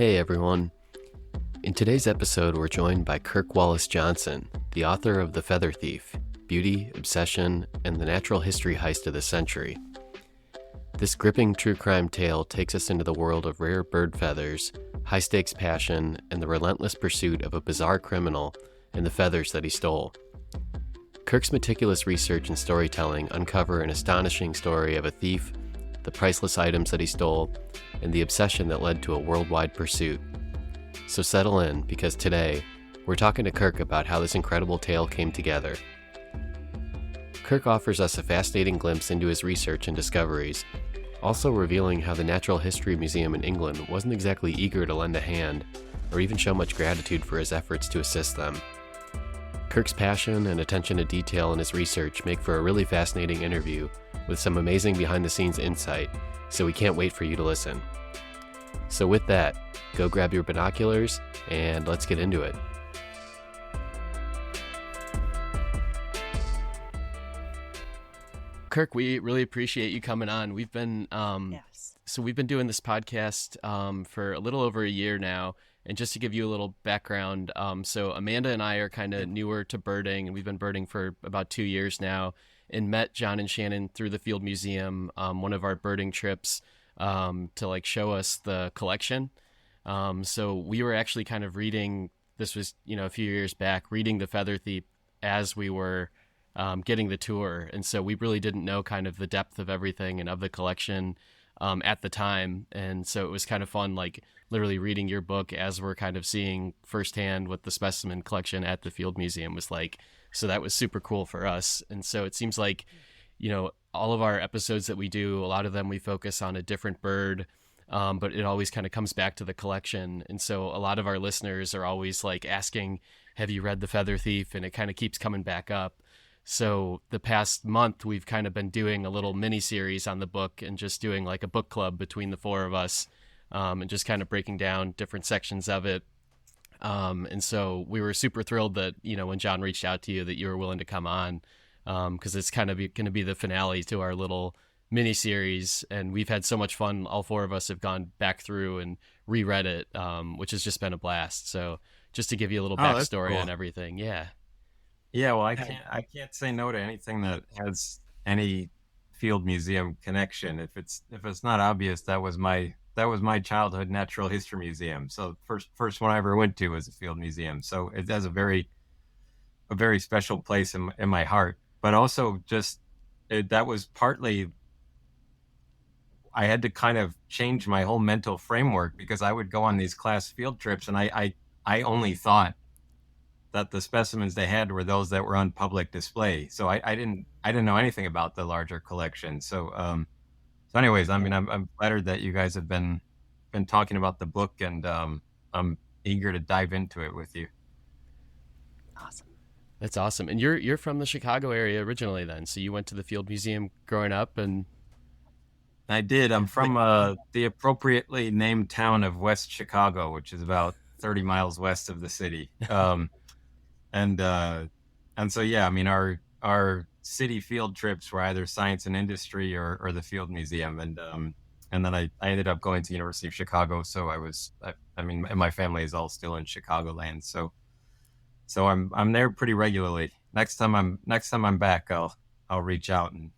Hey everyone. In today's episode, we're joined by Kirk Wallace Johnson, the author of The Feather Thief, Beauty, Obsession, and the Natural History Heist of the Century. This gripping true crime tale takes us into the world of rare bird feathers, high-stakes passion, and the relentless pursuit of a bizarre criminal and the feathers that he stole. Kirk's meticulous research and storytelling uncover an astonishing story of a thief, the priceless items that he stole, and the obsession that led to a worldwide pursuit. So settle in, because today, we're talking to Kirk about how this incredible tale came together. Kirk offers us a fascinating glimpse into his research and discoveries, also revealing how the Natural History Museum in England wasn't exactly eager to lend a hand, or even show much gratitude for his efforts to assist them. Kirk's passion and attention to detail in his research make for a really fascinating interview with some amazing behind-the-scenes insight, so we can't wait for you to listen. So with that, go grab your binoculars and let's get into it. Kirk, we really appreciate you coming on. We've been we've been doing this podcast for a little over a year now. And just to give you a little background, so Amanda and I are kind of newer to birding, and we've been birding for about 2 years now, and met John and Shannon through the Field Museum, one of our birding trips, to show us the collection. So we were actually kind of reading, this was, a few years back, reading The Feather Thief as we were getting the tour. And so we really didn't know kind of the depth of everything and of the collection at the time. And so it was kind of fun, literally reading your book as we're kind of seeing firsthand what the specimen collection at the Field Museum was like. So that was super cool for us. And so it seems like, all of our episodes that we do, a lot of them we focus on a different bird, but it always kind of comes back to the collection. And so a lot of our listeners are always asking, have you read The Feather Thief? And it kind of keeps coming back up. So the past month, we've kind of been doing a little mini series on the book and just doing a book club between the four of us, and just kind of breaking down different sections of it. And so we were super thrilled that, when John reached out to you, that you were willing to come on, because it's kind of going to be the finale to our little mini series. And we've had so much fun. All four of us have gone back through and reread it, which has just been a blast. So just to give you a little backstory on everything. Yeah. Yeah, well, I can't say no to anything that has any Field Museum connection. If it's not obvious, that was my childhood Natural History Museum. So first one I ever went to was the Field Museum. So it has a very special place in my heart. But also that was partly, I had to kind of change my whole mental framework, because I would go on these class field trips and I only thought that the specimens they had were those that were on public display. So I didn't know anything about the larger collection. So anyways, I mean, I'm flattered that you guys have been talking about the book, and I'm eager to dive into it with you. Awesome. That's awesome. And you're from the Chicago area originally then, so you went to the Field Museum growing up? And I did. I'm from the appropriately named town of West Chicago, which is about 30 miles west of the city. And so, yeah, I mean, our city field trips were either science and industry or the Field Museum. And then I ended up going to University of Chicago. So I mean, my family is all still in Chicagoland. So I'm there pretty regularly. Next time I'm back, I'll reach out and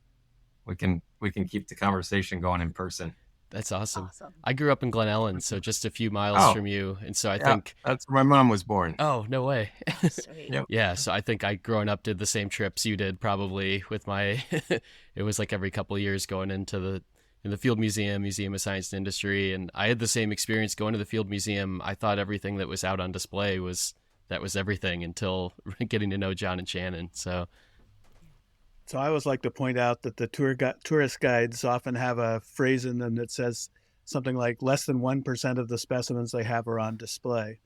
we can keep the conversation going in person. That's awesome. I grew up in Glen Ellen, so just a few miles from you. And so I think that's where my mom was born. Oh, no way. Sweet. Yeah. So I think I, growing up, did the same trips you did, probably with my, it was every couple of years going into the Field Museum, Museum of Science and Industry. And I had the same experience going to the Field Museum. I thought everything that was out on display was everything, until getting to know John and Shannon. So I always like to point out that the tourist guides often have a phrase in them that says something like less than 1% of the specimens they have are on display.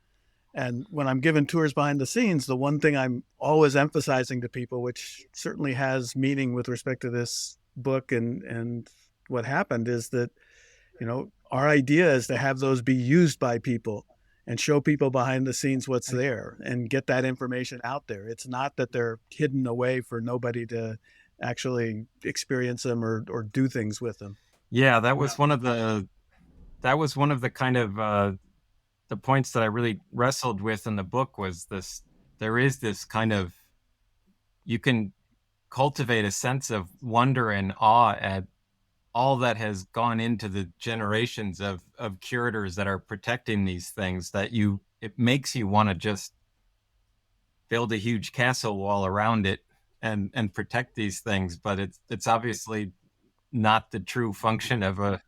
And when I'm giving tours behind the scenes, the one thing I'm always emphasizing to people, which certainly has meaning with respect to this book and what happened, is that, our idea is to have those be used by people and show people behind the scenes what's there and get that information out there. It's not that they're hidden away for nobody to actually experience them or do things with them. Yeah, that was one of the kind of the points that I really wrestled with in the book was this: there is this kind of, you can cultivate a sense of wonder and awe at all that has gone into the generations of curators that are protecting these things, that it makes you want to just build a huge castle wall around it and protect these things. But it's obviously not the true function of a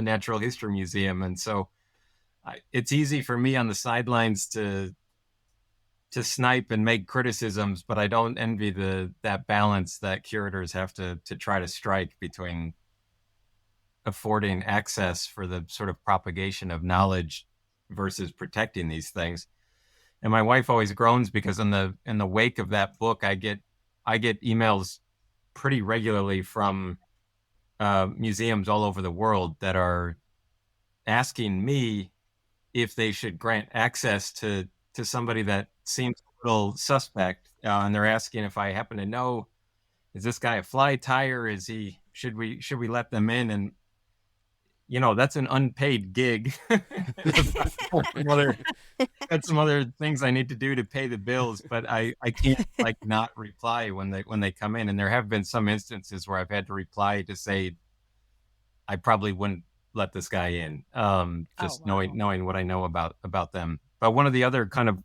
natural history museum. And so it's easy for me on the sidelines to snipe and make criticisms, but I don't envy that balance that curators have to try to strike between affording access for the sort of propagation of knowledge versus protecting these things. And my wife always groans because in the wake of that book, I get emails pretty regularly from museums all over the world that are asking me if they should grant access to somebody that seems a little suspect, and they're asking if I happen to know, is this guy a fly tyer? Should we let them in? And that's an unpaid gig. Got some other things I need to do to pay the bills, but I can't not reply when they come in. And there have been some instances where I've had to reply to say I probably wouldn't let this guy in, knowing what I know about them. But one of the other kind of,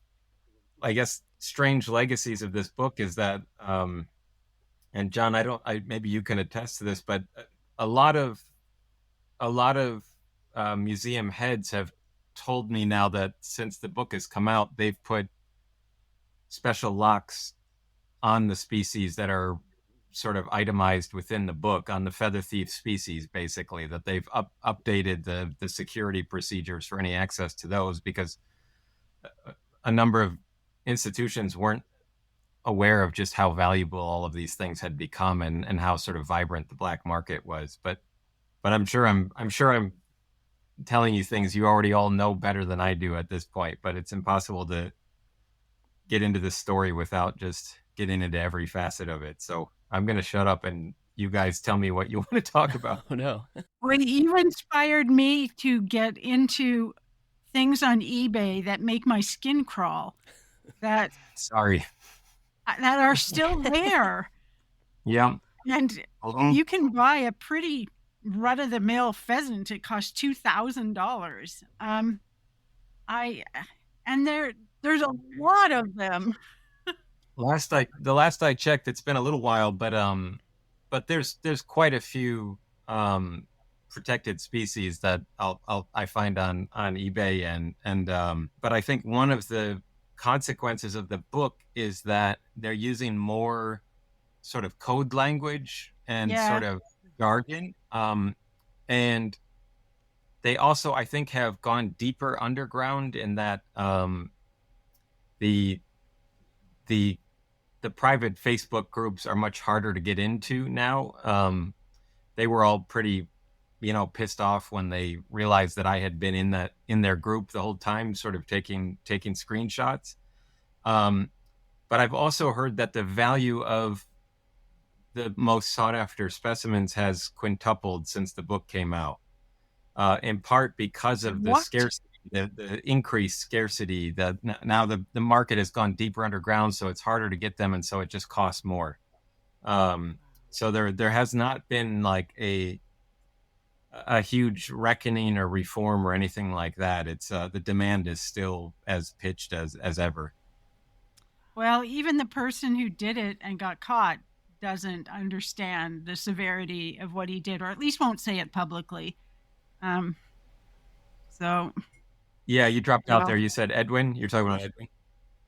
I guess, strange legacies of this book is that, and John, maybe you can attest to this, but a lot of museum heads have told me now that since the book has come out, they've put special locks on the species that are sort of itemized within the book, on the feather thief species, basically, that they've updated the security procedures for any access to those, because a number of institutions weren't aware of just how valuable all of these things had become and how sort of vibrant the black market was. But I'm sure I'm telling you things you already all know better than I do at this point, but it's impossible to get into this story without just getting into every facet of it. So I'm going to shut up and you guys tell me what you want to talk about. Oh, no. Well, you inspired me to get into things on eBay that make my skin crawl. That are still there. Yeah. And you can buy a pretty run-of-the-mill pheasant. It costs $2,000. And there's a lot of them. The last I checked, it's been a little while, but there's quite a few protected species that I find on eBay, and but I think one of the consequences of the book is that they're using more sort of code language and sort of jargon, and they also, I think, have gone deeper underground in that the private Facebook groups are much harder to get into now. They were all pretty, pissed off when they realized that I had been in their group the whole time, sort of taking screenshots. But I've also heard that the value of the most sought after specimens has quintupled since the book came out, in part because of the scarcity. The increased scarcity, that now the market has gone deeper underground, so it's harder to get them, and so it just costs more. So there has not been like a huge reckoning or reform or anything like that. It's the demand is still as pitched as ever. Well, even the person who did it and got caught doesn't understand the severity of what he did, or at least won't say it publicly. So. Yeah, you dropped out there. You said Edwin. You're talking about Edwin.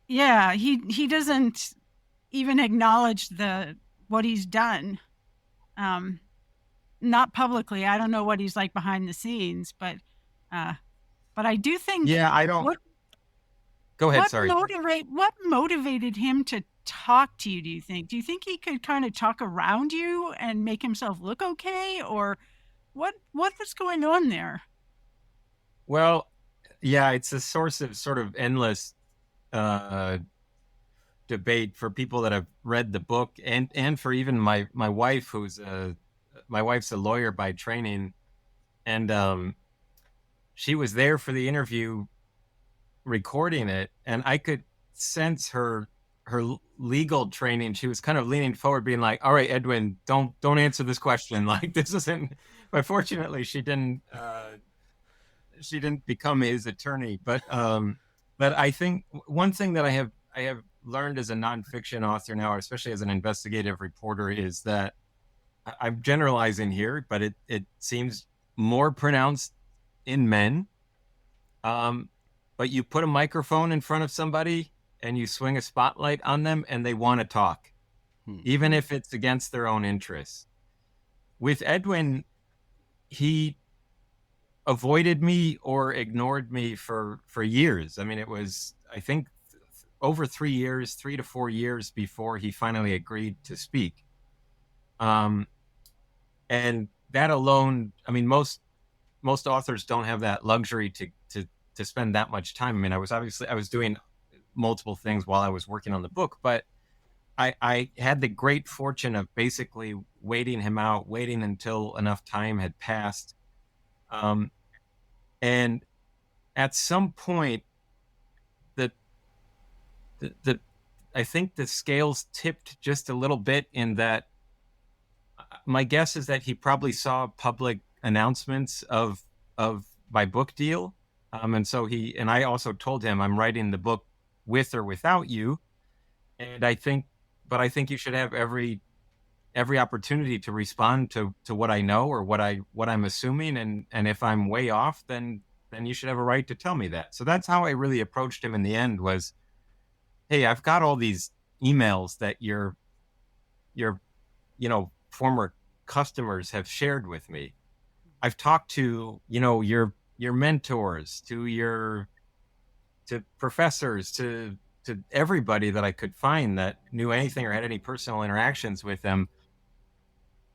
Yeah, he doesn't even acknowledge what he's done. Not publicly. I don't know what he's like behind the scenes, but I do think. Yeah, I don't. Go ahead. Sorry. What motivated him to talk to you? Do you think? Do you think he could kind of talk around you and make himself look okay, or what was going on there? Well. Yeah, it's a source of sort of endless debate for people that have read the book, and for even my wife, my wife's a lawyer by training, and she was there for the interview recording it, and I could sense her legal training. She was kind of leaning forward, being like, "All right, Edwin, don't answer this question. Like, this isn't." But fortunately, she didn't become his attorney. But I think one thing that I have learned as a nonfiction author now, especially as an investigative reporter, is that I'm generalizing here, but it seems more pronounced in men. But you put a microphone in front of somebody and you swing a spotlight on them and they want to talk, even if it's against their own interests. With Edwin, he avoided me or ignored me for years. I mean, it was, I think, over 3 years, 3 to 4 years before he finally agreed to speak. And that alone, I mean, most authors don't have that luxury to spend that much time. I mean, I was doing multiple things while I was working on the book, but I had the great fortune of basically waiting him out, waiting until enough time had passed. And at some point, I think the scales tipped just a little bit, in that my guess is that he probably saw public announcements of my book deal. And so I also told him, I'm writing the book with or without you. And I think you should have every opportunity to respond to what I know or what I'm assuming. And if I'm way off, then you should have a right to tell me that. So that's how I really approached him in the end was, hey, I've got all these emails that your former customers have shared with me. I've talked to, your mentors, to professors, to everybody that I could find that knew anything or had any personal interactions with them.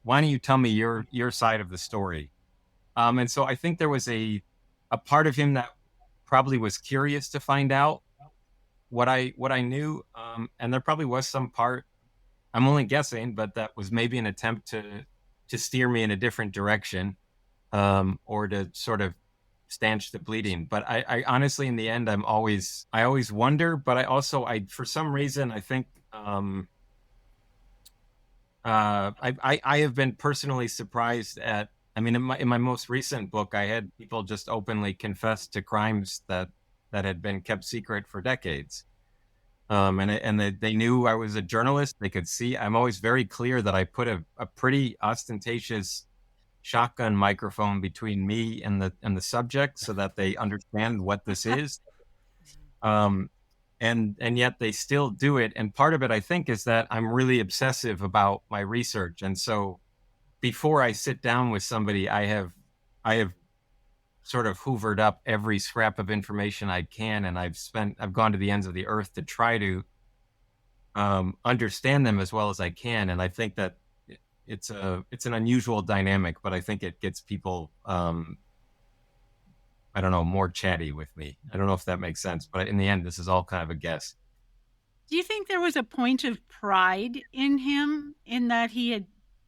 Why don't you tell me your side of the story? And so I think there was a part of him that probably was curious to find out what I knew. And there probably was some part, I'm only guessing, but that was maybe an attempt to steer me in a different direction, or to sort of stanch the bleeding. But I honestly, in the end, I always wonder, but I for some reason, I think, I have been personally surprised at, I mean, in my most recent book, I had people just openly confess to crimes that had been kept secret for decades. And they knew I was a journalist. They could see, I'm always very clear that I put a pretty ostentatious shotgun microphone between me and the subject so that they understand what this is. And yet they still do it. And part of it, I think, is that I'm really obsessive about my research. And so before I sit down with somebody, I have sort of hoovered up every scrap of information I can. And I've gone to the ends of the earth to try to understand them as well as I can. And I think that it's an unusual dynamic, but I think it gets people, I don't know, more chatty with me. I don't know if that makes sense, but in the end, this is all kind of a guess. Do you think there was a point of pride in him in that he had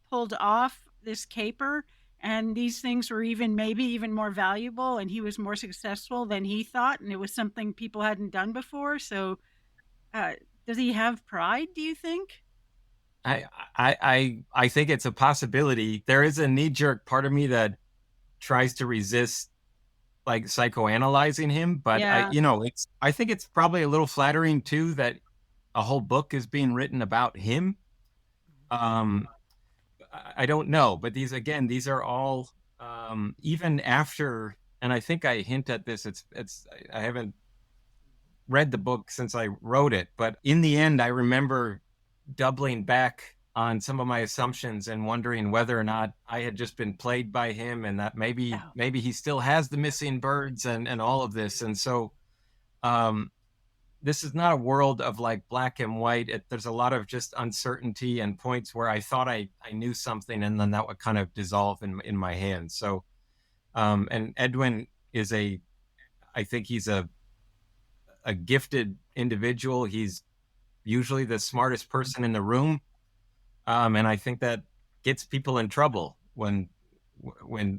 pulled off this caper and these things were maybe even more valuable and he was more successful than he thought, and it was something people hadn't done before? So does he have pride, do you think? I think it's a possibility. There is a knee-jerk part of me that tries to resist like psychoanalyzing him, but Yeah. I think it's probably a little flattering too that a whole book is being written about him. I don't know, but these are all even after, and I think I hint at this. I haven't read the book since I wrote it, but in the end, I remember doubling back on some of my assumptions and wondering whether or not I had just been played by him, and that maybe he still has the missing birds and all of this. And so this is not a world of like black and white. There's a lot of just uncertainty and points where I thought I knew something, and then that would kind of dissolve in my hands. So and Edwin is I think he's a gifted individual. He's usually the smartest person in the room. And I think that gets people in trouble when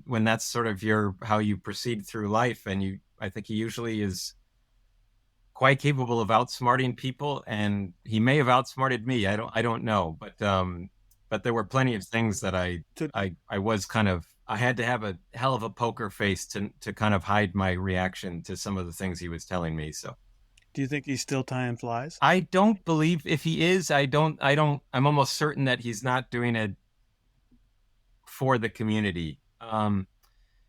that's sort of how you proceed through life. And I think he usually is quite capable of outsmarting people, and he may have outsmarted me. I don't know, but there were plenty of things that I was kind of, I had to have a hell of a poker face to kind of hide my reaction to some of the things he was telling me. So, do you think he's still tying flies? I don't believe, if he is, I'm almost certain that he's not doing it for the community.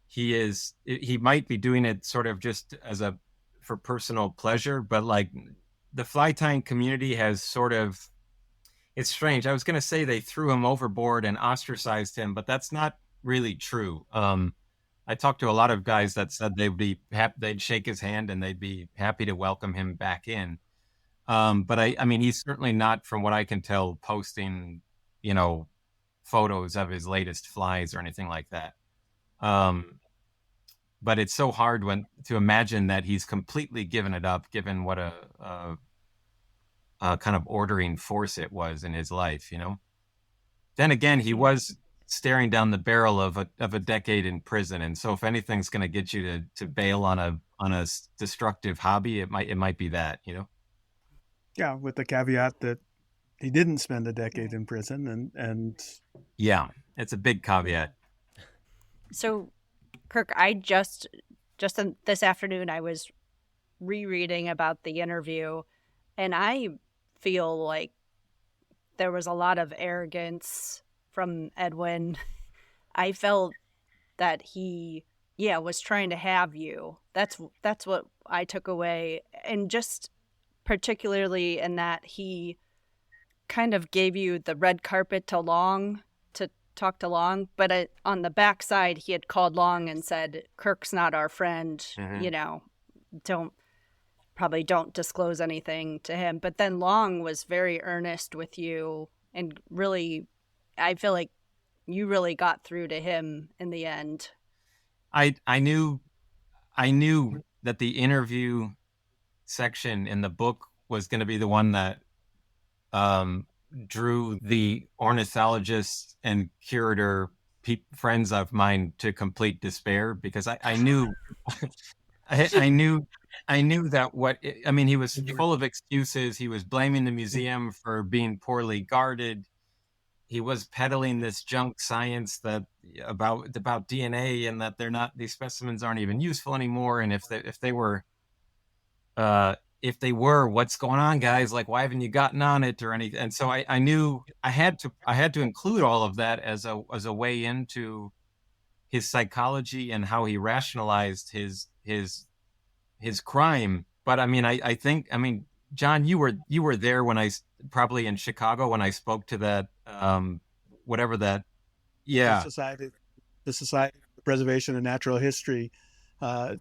He might be doing it sort of just for personal pleasure, but like the fly tying community has sort of, it's strange. I was going to say they threw him overboard and ostracized him, but that's not really true. I talked to a lot of guys that said they'd shake his hand and they'd be happy to welcome him back in. But I mean, he's certainly not, from what I can tell, posting, photos of his latest flies or anything like that. But it's so hard to imagine that he's completely given it up, given what a kind of ordering force it was in his life, Then again, he was staring down the barrel of a decade in prison, and so if anything's going to get you to bail on a destructive hobby, it might be that, Yeah, with the caveat that he didn't spend a decade in prison, and yeah, it's a big caveat. So, Kirk, I just this afternoon I was rereading about the interview, and I feel like there was a lot of arrogance from Edwin. I felt that he, was trying to have you. That's what I took away, and just particularly in that he kind of gave you the red carpet to Long, to talk to Long, but on the backside he had called Long and said, Kirk's not our friend, don't disclose anything to him. But then Long was very earnest with you, and really, I feel like you really got through to him in the end. I knew that the interview section in the book was going to be the one that drew the ornitologists and curator friends of mine to complete despair, because I knew I knew that he was full of excuses. He was blaming the museum for being poorly guarded. He was peddling this junk science about DNA, and that these specimens aren't even useful anymore. And if they were, what's going on, guys? Like, why haven't you gotten on it or anything? And so I knew I had to include all of that as a way into his psychology and how he rationalized his crime. But I think John, you were there when probably in Chicago when I spoke to that whatever that the Society for Preservation of Natural History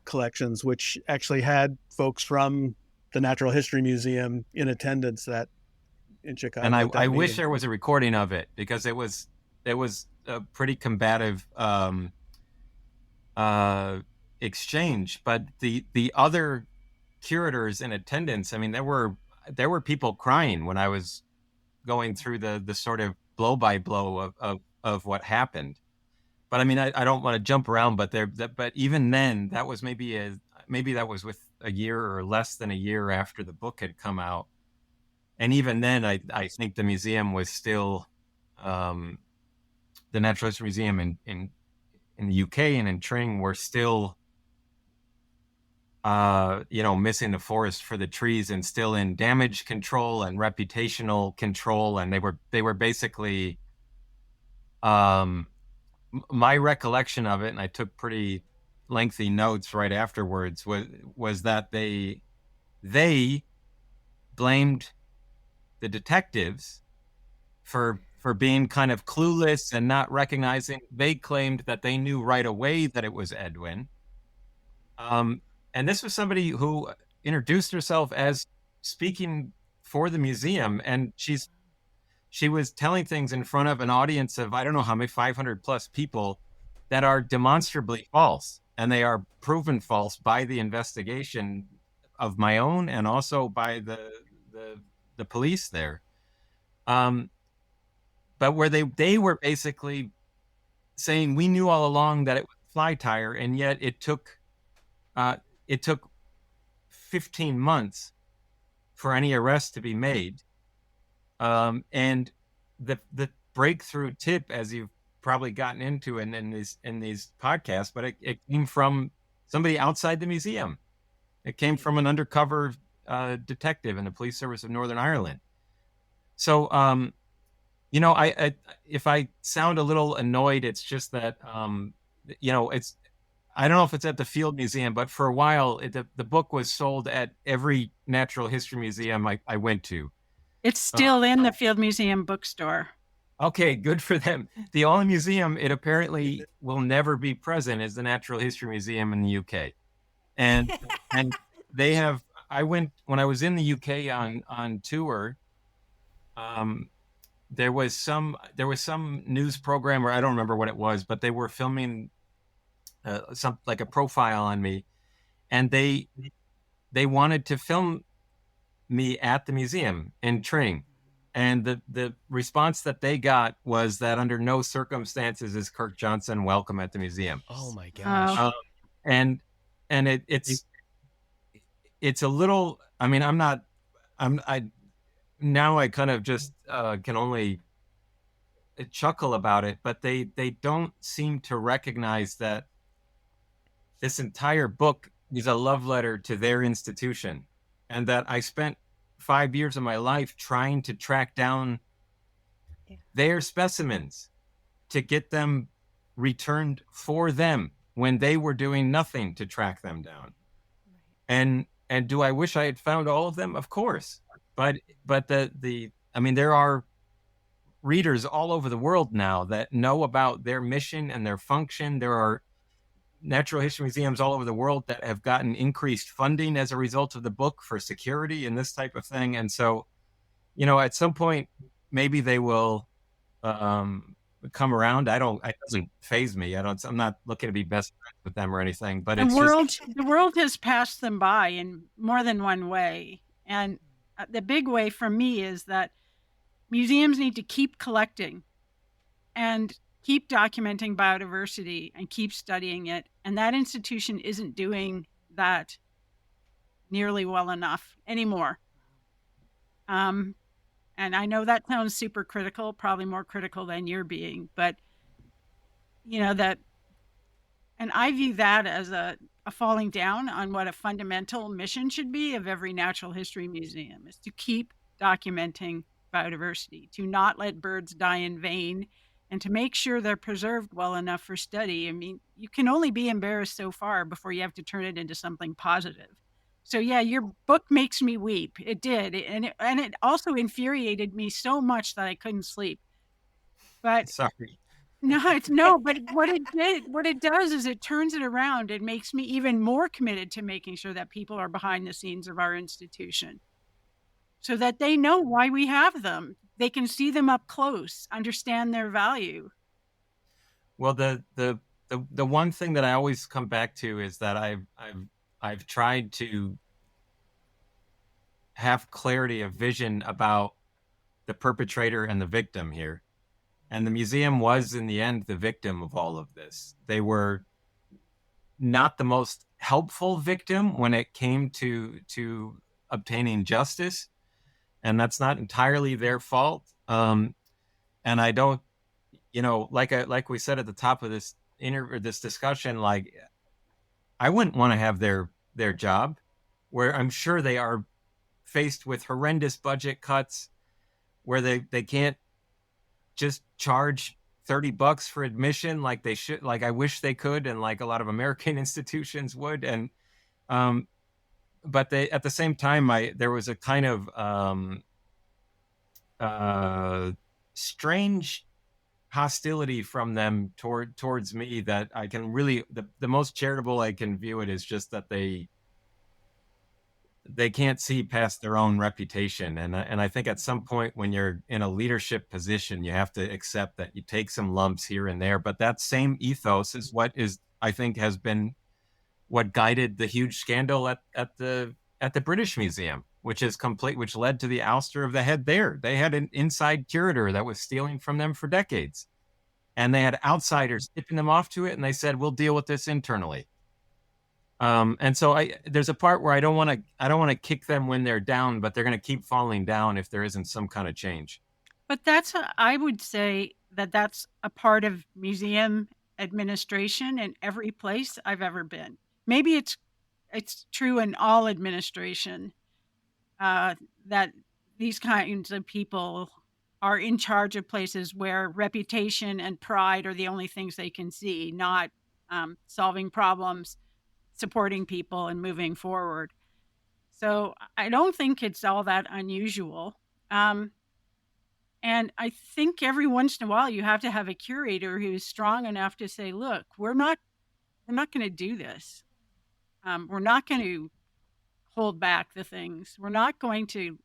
collections, which actually had folks from the Natural History Museum in attendance in Chicago. And I wish there was a recording of it, because it was a pretty combative exchange. But the other curators in attendance, there were people crying when I was going through the sort of blow by blow of what happened. But I don't want to jump around, but even then, that was maybe that was with a year or less than a year after the book had come out. And even then, I think the museum was still, the Natural History Museum in the UK and in Tring were still, missing the forest for the trees, and still in damage control and reputational control. And they were basically, my recollection of it, and I took pretty lengthy notes right afterwards, was that they blamed the detectives for being kind of clueless and not recognizing. They claimed that they knew right away that it was Edwin. And this was somebody who introduced herself as speaking for the museum, and she was telling things in front of an audience of, I don't know how many, 500 plus people, that are demonstrably false. And they are proven false by the investigation of my own, and also by the police there. But where they were basically saying, we knew all along that it was fly tire, and yet it took 15 months for any arrest to be made. And the breakthrough tip, as you've probably gotten into in these podcasts, but it came from somebody outside the museum. It came from an undercover detective in the police service of Northern Ireland. So, I if I sound a little annoyed, it's just that, it's, I don't know if it's at the Field Museum, but for a while, the book was sold at every natural history museum I went to. It's still in the Field Museum bookstore. Okay, good for them. The only museum it apparently will never be present is the Natural History Museum in the UK. And they have, when I was in the UK on tour, there was some news program, or I don't remember what it was, but they were filming some like a profile on me, and they wanted to film me at the museum in Tring, and the response that they got was that under no circumstances is Kirk Johnson welcome at the museum. Oh my gosh! And it's a little. I mean, now I kind of just can only chuckle about it, but they don't seem to recognize that this entire book is a love letter to their institution, and that I spent 5 years of my life trying to track down their specimens to get them returned for them when they were doing nothing to track them down. And do I wish I had found all of them? Of course. But there are readers all over the world now that know about their mission and their function. There are natural history museums all over the world that have gotten increased funding as a result of the book for security and this type of thing. And so, at some point, maybe they will come around. It doesn't faze me. I'm not looking to be best friends with them or anything, but the world has passed them by in more than one way. And the big way for me is that museums need to keep collecting and keep documenting biodiversity and keep studying it. And that institution isn't doing that nearly well enough anymore. And I know that sounds super critical, probably more critical than you're being, but and I view that as a falling down on what a fundamental mission should be of every natural history museum, is to keep documenting biodiversity, to not let birds die in vain, and to make sure they're preserved well enough for study. I mean, you can only be embarrassed so far before you have to turn it into something positive. So yeah, your book makes me weep. It did. And it also infuriated me so much that I couldn't sleep. But sorry. But what it does is it turns it around. It makes me even more committed to making sure that people are behind the scenes of our institution, so that they know why we have them. They can see them up close, understand their value. Well, the one thing that I always come back to is that I've tried to have clarity of vision about the perpetrator and the victim here. And the museum was, in the end, the victim of all of this. They were not the most helpful victim when it came to obtaining justice. And that's not entirely their fault. And I don't, like we said at the top of this this discussion, like, I wouldn't want to have their job, where I'm sure they are faced with horrendous budget cuts, where they can't just charge $30 for admission like they should, like I wish they could, and like a lot of American institutions would. And but they, at the same time, there was a kind of strange hostility from them towards me that I can really, the most charitable I can view it is just that they can't see past their own reputation. And I think at some point when you're in a leadership position, you have to accept that you take some lumps here and there. But that same ethos is I think has been what guided the huge scandal at the British Museum, which led to the ouster of the head there. They had an inside curator that was stealing from them for decades, and they had outsiders tipping them off to it, and they said, we'll deal with this internally. And so there's a part where I don't want to kick them when they're down, but they're going to keep falling down if there isn't some kind of change. But I would say that that's a part of museum administration in every place I've ever been. Maybe it's true in all administration, that these kinds of people are in charge of places where reputation and pride are the only things they can see, not solving problems, supporting people, and moving forward. So I don't think it's all that unusual. And I think every once in a while you have to have a curator who's strong enough to say, look, we're not going to do this. We're not going to hold back the things. We're not going to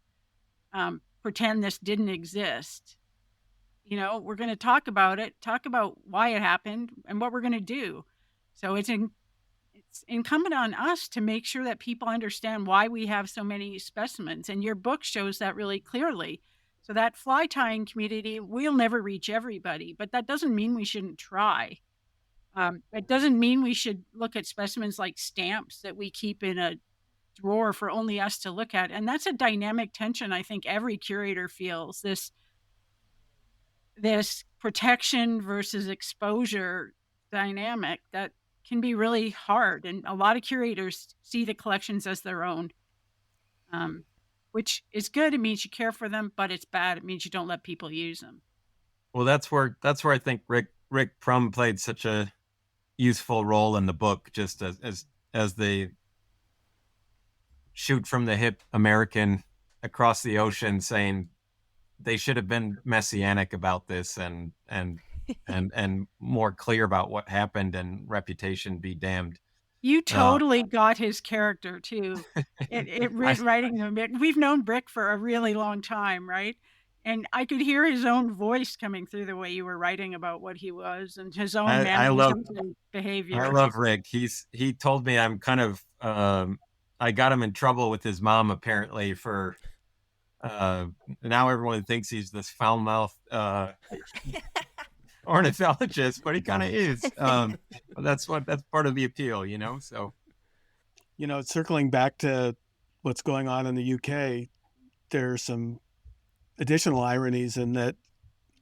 pretend this didn't exist. We're going to talk about it, talk about why it happened and what we're going to do. So it's incumbent on us to make sure that people understand why we have so many specimens. And your book shows that really clearly. So that fly tying community, we'll never reach everybody, but that doesn't mean we shouldn't try. It doesn't mean we should look at specimens like stamps that we keep in a drawer for only us to look at. And that's a dynamic tension I think every curator feels, this protection versus exposure dynamic that can be really hard. And a lot of curators see the collections as their own, which is good. It means you care for them, but it's bad. It means you don't let people use them. Well, that's where I think Rick Prum played such a useful role in the book, just as the shoot from the hip American across the ocean, saying they should have been messianic about this and more clear about what happened, and reputation be damned. You totally got his character too. Writing him. We've known Brick for a really long time, right? And I could hear his own voice coming through the way you were writing about what he was and his own behavior. I love Rick. He told me I'm kind of I got him in trouble with his mom apparently for now everyone thinks he's this foul-mouthed ornithologist, but he kind of is. That's part of the appeal, so circling back to what's going on in the UK, there's some additional ironies in that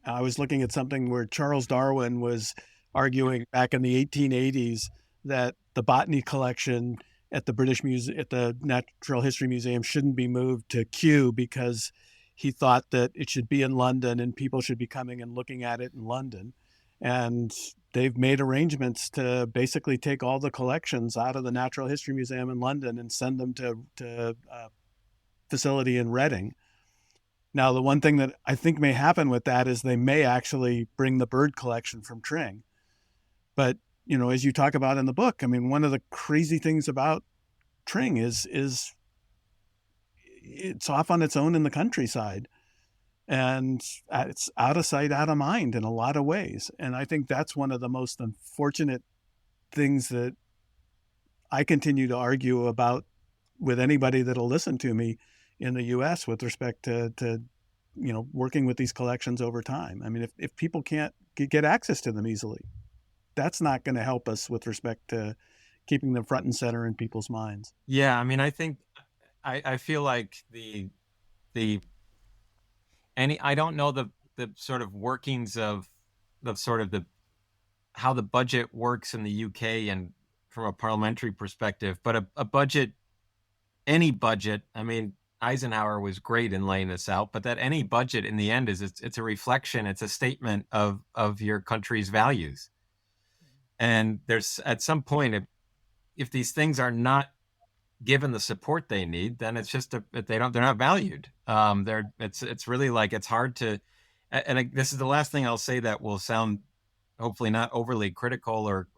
I was looking at something where Charles Darwin was arguing back in the 1880s that the botany collection at the British Museum, at the Natural History Museum, shouldn't be moved to Kew because he thought that it should be in London and people should be coming and looking at it in London. And they've made arrangements to basically take all the collections out of the Natural History Museum in London and send them to a facility in Reading. Now, the one thing that I think may happen with that is they may actually bring the bird collection from Tring. But, as you talk about in the book, I mean, one of the crazy things about Tring is it's off on its own in the countryside. And it's out of sight, out of mind in a lot of ways. And I think that's one of the most unfortunate things that I continue to argue about with anybody that'll listen to me in the U.S. with respect to working with these collections over time. I mean, if people can't get access to them easily, that's not going to help us with respect to keeping them front and center in people's minds. Yeah, I mean, I think I feel like I don't know the sort of workings of how the budget works in the UK and from a parliamentary perspective, but a budget, any budget, I mean, Eisenhower was great in laying this out, but that any budget in the end it's a reflection, it's a statement of your country's values. And there's at some point, if these things are not given the support they need, then it's just they're not valued. It's really like, it's hard to, and this is the last thing I'll say that will sound hopefully not overly critical or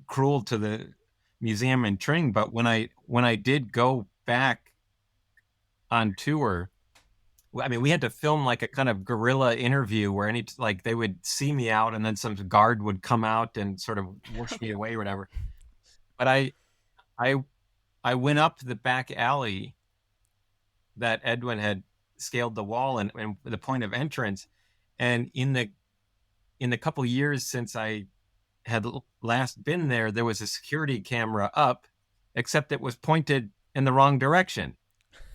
cruel to the museum in Tring, but when I did go back on tour, I mean, we had to film like a kind of guerrilla interview where they would see me out and then some guard would come out and sort of whoosh me away or whatever. But I went up the back alley that Edwin had scaled the wall and the point of entrance. And in the couple years since I had last been there, there was a security camera up, except it was pointed in the wrong direction.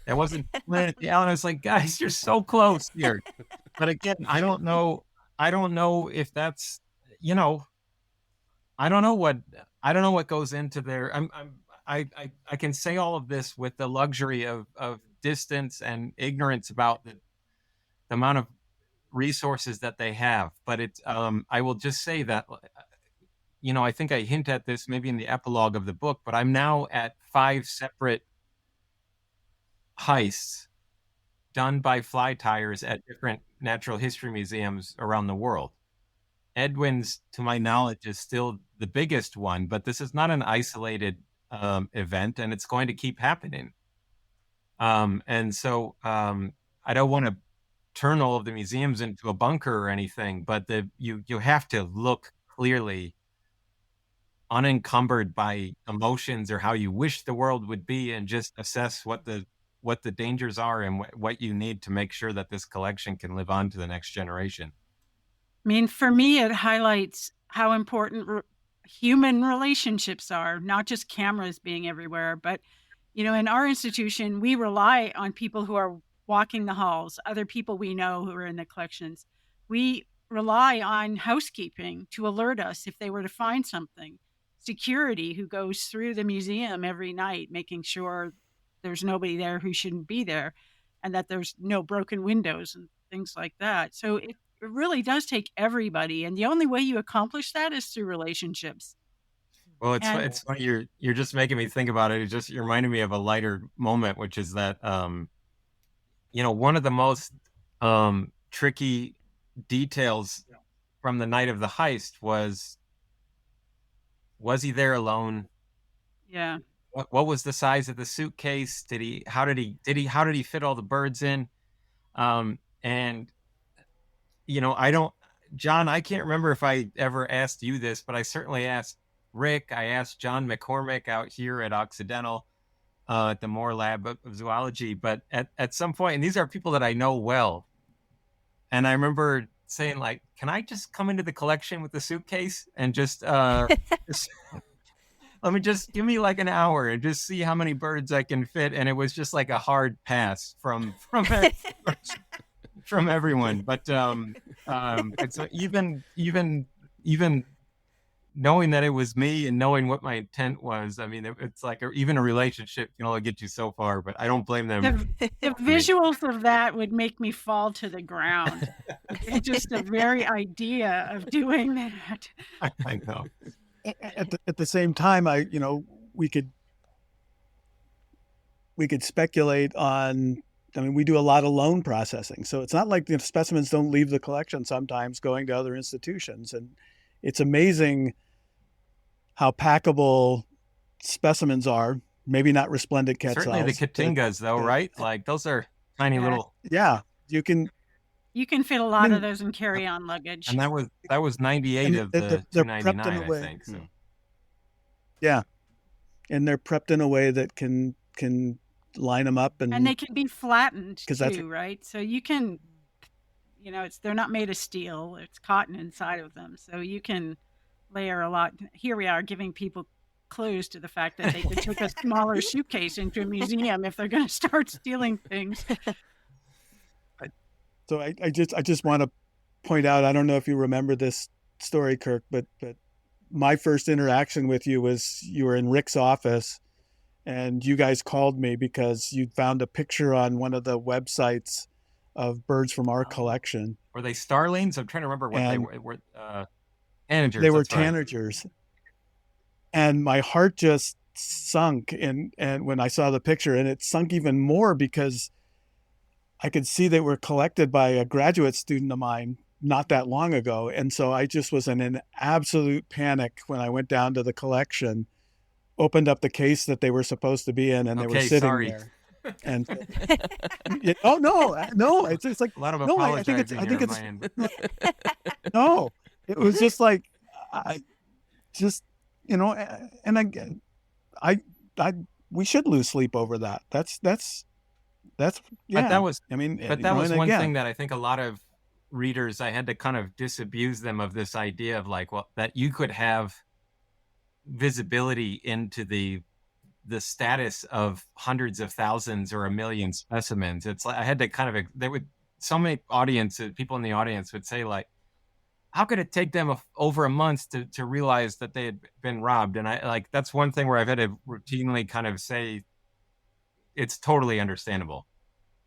It wasn't pointed at the alley. I was like, guys, you're so close here. But again, I don't know if that's, you know, I don't know what goes into there. I can say all of this with the luxury of distance and ignorance about the amount of resources that they have. But it's I will just say that, you know, I think I hint at this maybe in the epilogue of the book, but I'm now at 5 separate heists done by fly tyers at different natural history museums around the world. Edwin's, to my knowledge, is still the biggest one, but this is not an isolated event, and it's going to keep happening. And so I don't want to turn all of the museums into a bunker or anything, but you have to look clearly, unencumbered by emotions or how you wish the world would be, and just assess what the dangers are and what you need to make sure that this collection can live on to the next generation. I mean, for me, it highlights how important human relationships are, not just cameras being everywhere. But, you know, in our institution, we rely on people who are walking the halls, other people we know who are in the collections. We rely on housekeeping to alert us if they were to find something, security who goes through the museum every night, making sure there's nobody there who shouldn't be there, and that there's no broken windows and things like that. So it really does take everybody, and the only way you accomplish that is through relationships. Well, it's funny, you're just making me think about it. You're reminding me of a lighter moment, which is that you know, one of the most tricky details from the night of the heist was he there alone? Yeah. What was the size of the suitcase? How did he fit all the birds in? And you know, John, I can't remember if I ever asked you this, but I certainly asked Rick. I asked John McCormick out here at Occidental, at the Moore Lab of Zoology. But at some point, and these are people that I know well, and I remember saying, like, can I just come into the collection with the suitcase and just let me just give me like an hour and just see how many birds I can fit? And it was just like a hard pass from everyone. But it's even knowing that it was me and knowing what my intent was, I mean, it's like even a relationship can only get you so far, but I don't blame them. The visuals of that would make me fall to the ground. Just the very idea of doing that. I know. At the same time, we could speculate on. I mean, we do a lot of loan processing, so it's not like the specimens don't leave the collection sometimes, going to other institutions, and it's amazing how packable specimens are. Maybe not resplendent quetzals. Certainly the Katingas, though, right? Like those are tiny little. Yeah, you can fit a lot of those in carry-on luggage. And that was 98 of the 299, I think. So. Yeah, and they're prepped in a way that can line them up, and they can be flattened too, right? So you can, you know, they're not made of steel; it's cotton inside of them, so you can layer a lot. Here we are giving people clues to the fact that they could take a smaller suitcase into a museum if they're going to start stealing things. So I just want to point out, I don't know if you remember this story, Kirk, but my first interaction with you was you were in Rick's office, and you guys called me because you'd found a picture on one of the websites of birds from our collection. Were they starlings? I'm trying to remember what they were. Tanagers. They were tanagers. Right. And my heart just sunk and when I saw the picture, and it sunk even more because I could see they were collected by a graduate student of mine not that long ago. And so I just was in an absolute panic when I went down to the collection, opened up the case that they were supposed to be in, and they were sitting there. And no, it's like a lot of apologizing. I think it's no. It was just like I just, you know, and again, we should lose sleep over that. That's yeah. But that was one thing that I think a lot of readers, I had to kind of disabuse them of this idea of like, well, that you could have visibility into the status of hundreds of thousands or a million specimens. It's like I had to kind of, there would, so many people in the audience would say like, how could it take them over a month to realize that they had been robbed? And I like, that's one thing where I've had to routinely kind of say, it's totally understandable.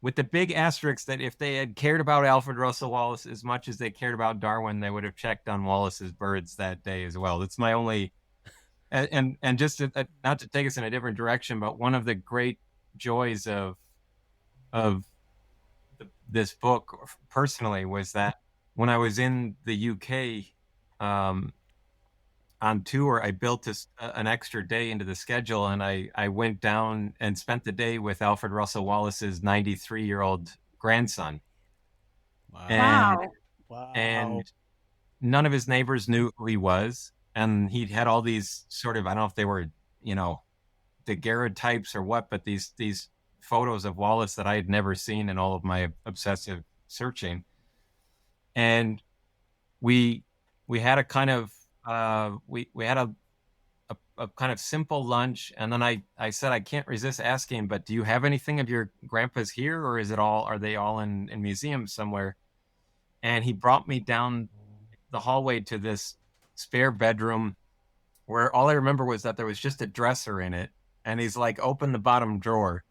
With the big asterisk that if they had cared about Alfred Russel Wallace as much as they cared about Darwin, they would have checked on Wallace's birds that day as well. That's my only, and just to, not to take us in a different direction, but one of the great joys of this book personally was that when I was in the UK on tour, I built an extra day into the schedule, and I went down and spent the day with Alfred Russel Wallace's 93-year-old grandson. Wow. And none of his neighbors knew who he was. And he had all these sort of, I don't know if they were, daguerreotypes or what, but these photos of Wallace that I had never seen in all of my obsessive searching. And we had a kind of, we had a kind of simple lunch. And then I said, I can't resist asking, but do you have anything of your grandpa's here, or are they all in museums somewhere? And he brought me down the hallway to this spare bedroom where all I remember was that there was just a dresser in it. And he's like, open the bottom drawer.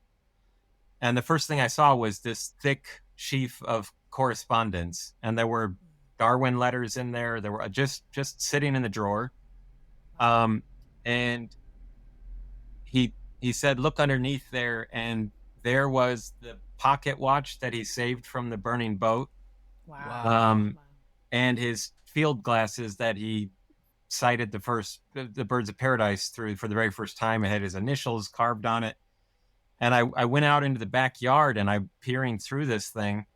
And the first thing I saw was this thick sheaf of correspondence. And there were Darwin letters in there. There were just sitting in the drawer. And he said, look underneath there. And there was the pocket watch that he saved from the burning boat. Wow. And his field glasses that he sighted the birds of paradise through for the very first time. It had his initials carved on it. And I went out into the backyard and I'm peering through this thing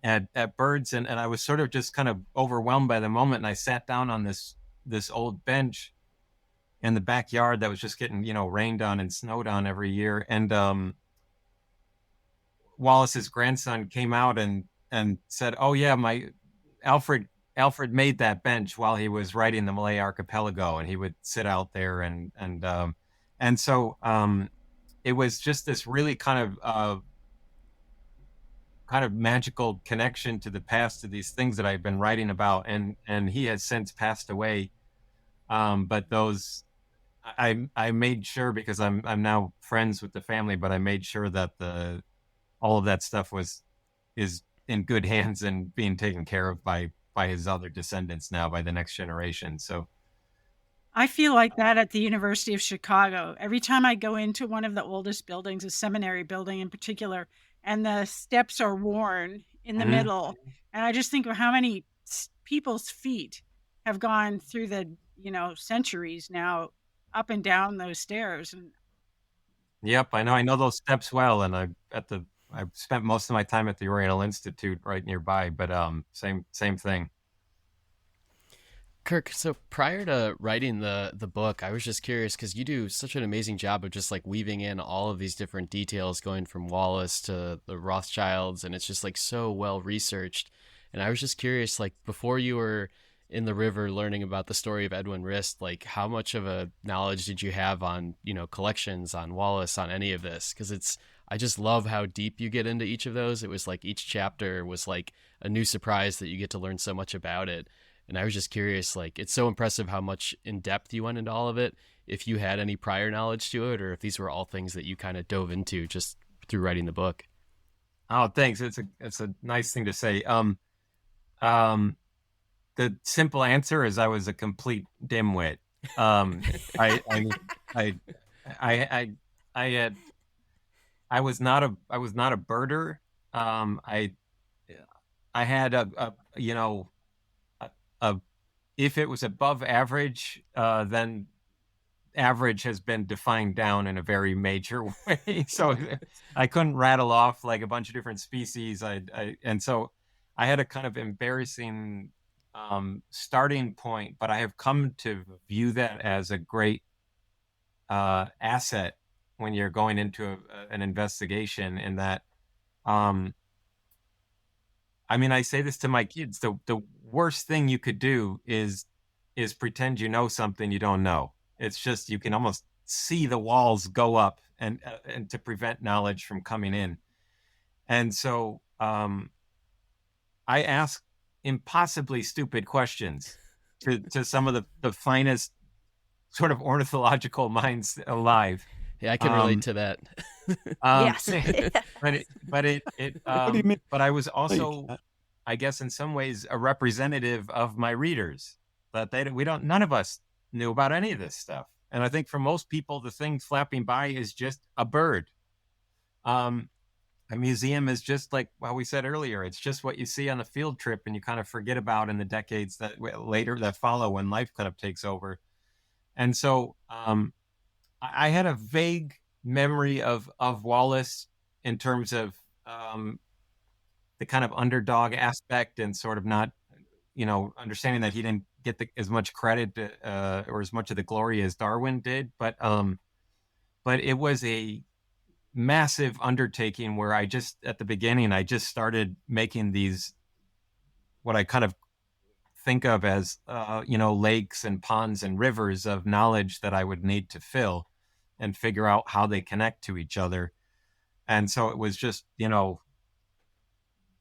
at birds. And I was sort of just kind of overwhelmed by the moment. And I sat down on this old bench in the backyard that was just getting, rained on and snowed on every year. And Wallace's grandson came out and said, oh yeah, my Alfred made that bench while he was writing the Malay Archipelago, and he would sit out there and so it was just this really kind of magical connection to the past, to these things that I've been writing about, and he has since passed away. But those, I made sure, because I'm now friends with the family, but I made sure that all of that stuff is in good hands and being taken care of by his other descendants now, by the next generation. So I feel like that at the University of Chicago. Every time I go into one of the oldest buildings, a seminary building in particular, and the steps are worn in the middle, and I just think of how many people's feet have gone through the, centuries now up and down those stairs. And yep, I know those steps well, and I spent most of my time at the Oriental Institute right nearby, but same thing. Kirk, so prior to writing the book, I was just curious because you do such an amazing job of just like weaving in all of these different details, going from Wallace to the Rothschilds, and it's just like so well researched. And I was just curious, like before you were in the river learning about the story of Edwin Rist, like how much of a knowledge did you have on, collections, on Wallace, on any of this? Because I just love how deep you get into each of those. It was like each chapter was like a new surprise that you get to learn so much about it. And I was just curious, like, it's so impressive how much in depth you went into all of it. If you had any prior knowledge to it, or if these were all things that you kind of dove into just through writing the book. Oh, thanks. It's a nice thing to say. The simple answer is I was a complete dimwit. I was not a birder. I had if it was above average, then average has been defined down in a very major way. So I couldn't rattle off like a bunch of different species. And so I had a kind of embarrassing starting point, but I have come to view that as a great asset when you're going into an investigation, in that I mean, I say this to my kids, the worst thing you could do is pretend you know something you don't know. It's just, you can almost see the walls go up, and to prevent knowledge from coming in. And so I ask impossibly stupid questions to some of the finest sort of ornithological minds alive. Yeah, I can relate to that. Yes. What do you mean? But I was also, I guess, in some ways, a representative of my readers, that none of us knew about any of this stuff. And I think for most people, the thing flapping by is just a bird. A museum is just like, well, we said earlier, it's just what you see on the field trip and you kind of forget about in the decades that later that follow, when life kind of takes over. And so I had a vague memory of Wallace in terms of the kind of underdog aspect, and sort of not, understanding that he didn't get as much credit or as much of the glory as Darwin did. But it was a massive undertaking where at the beginning, I just started making these, what I kind of think of as, lakes and ponds and rivers of knowledge that I would need to fill and figure out how they connect to each other. And so it was just,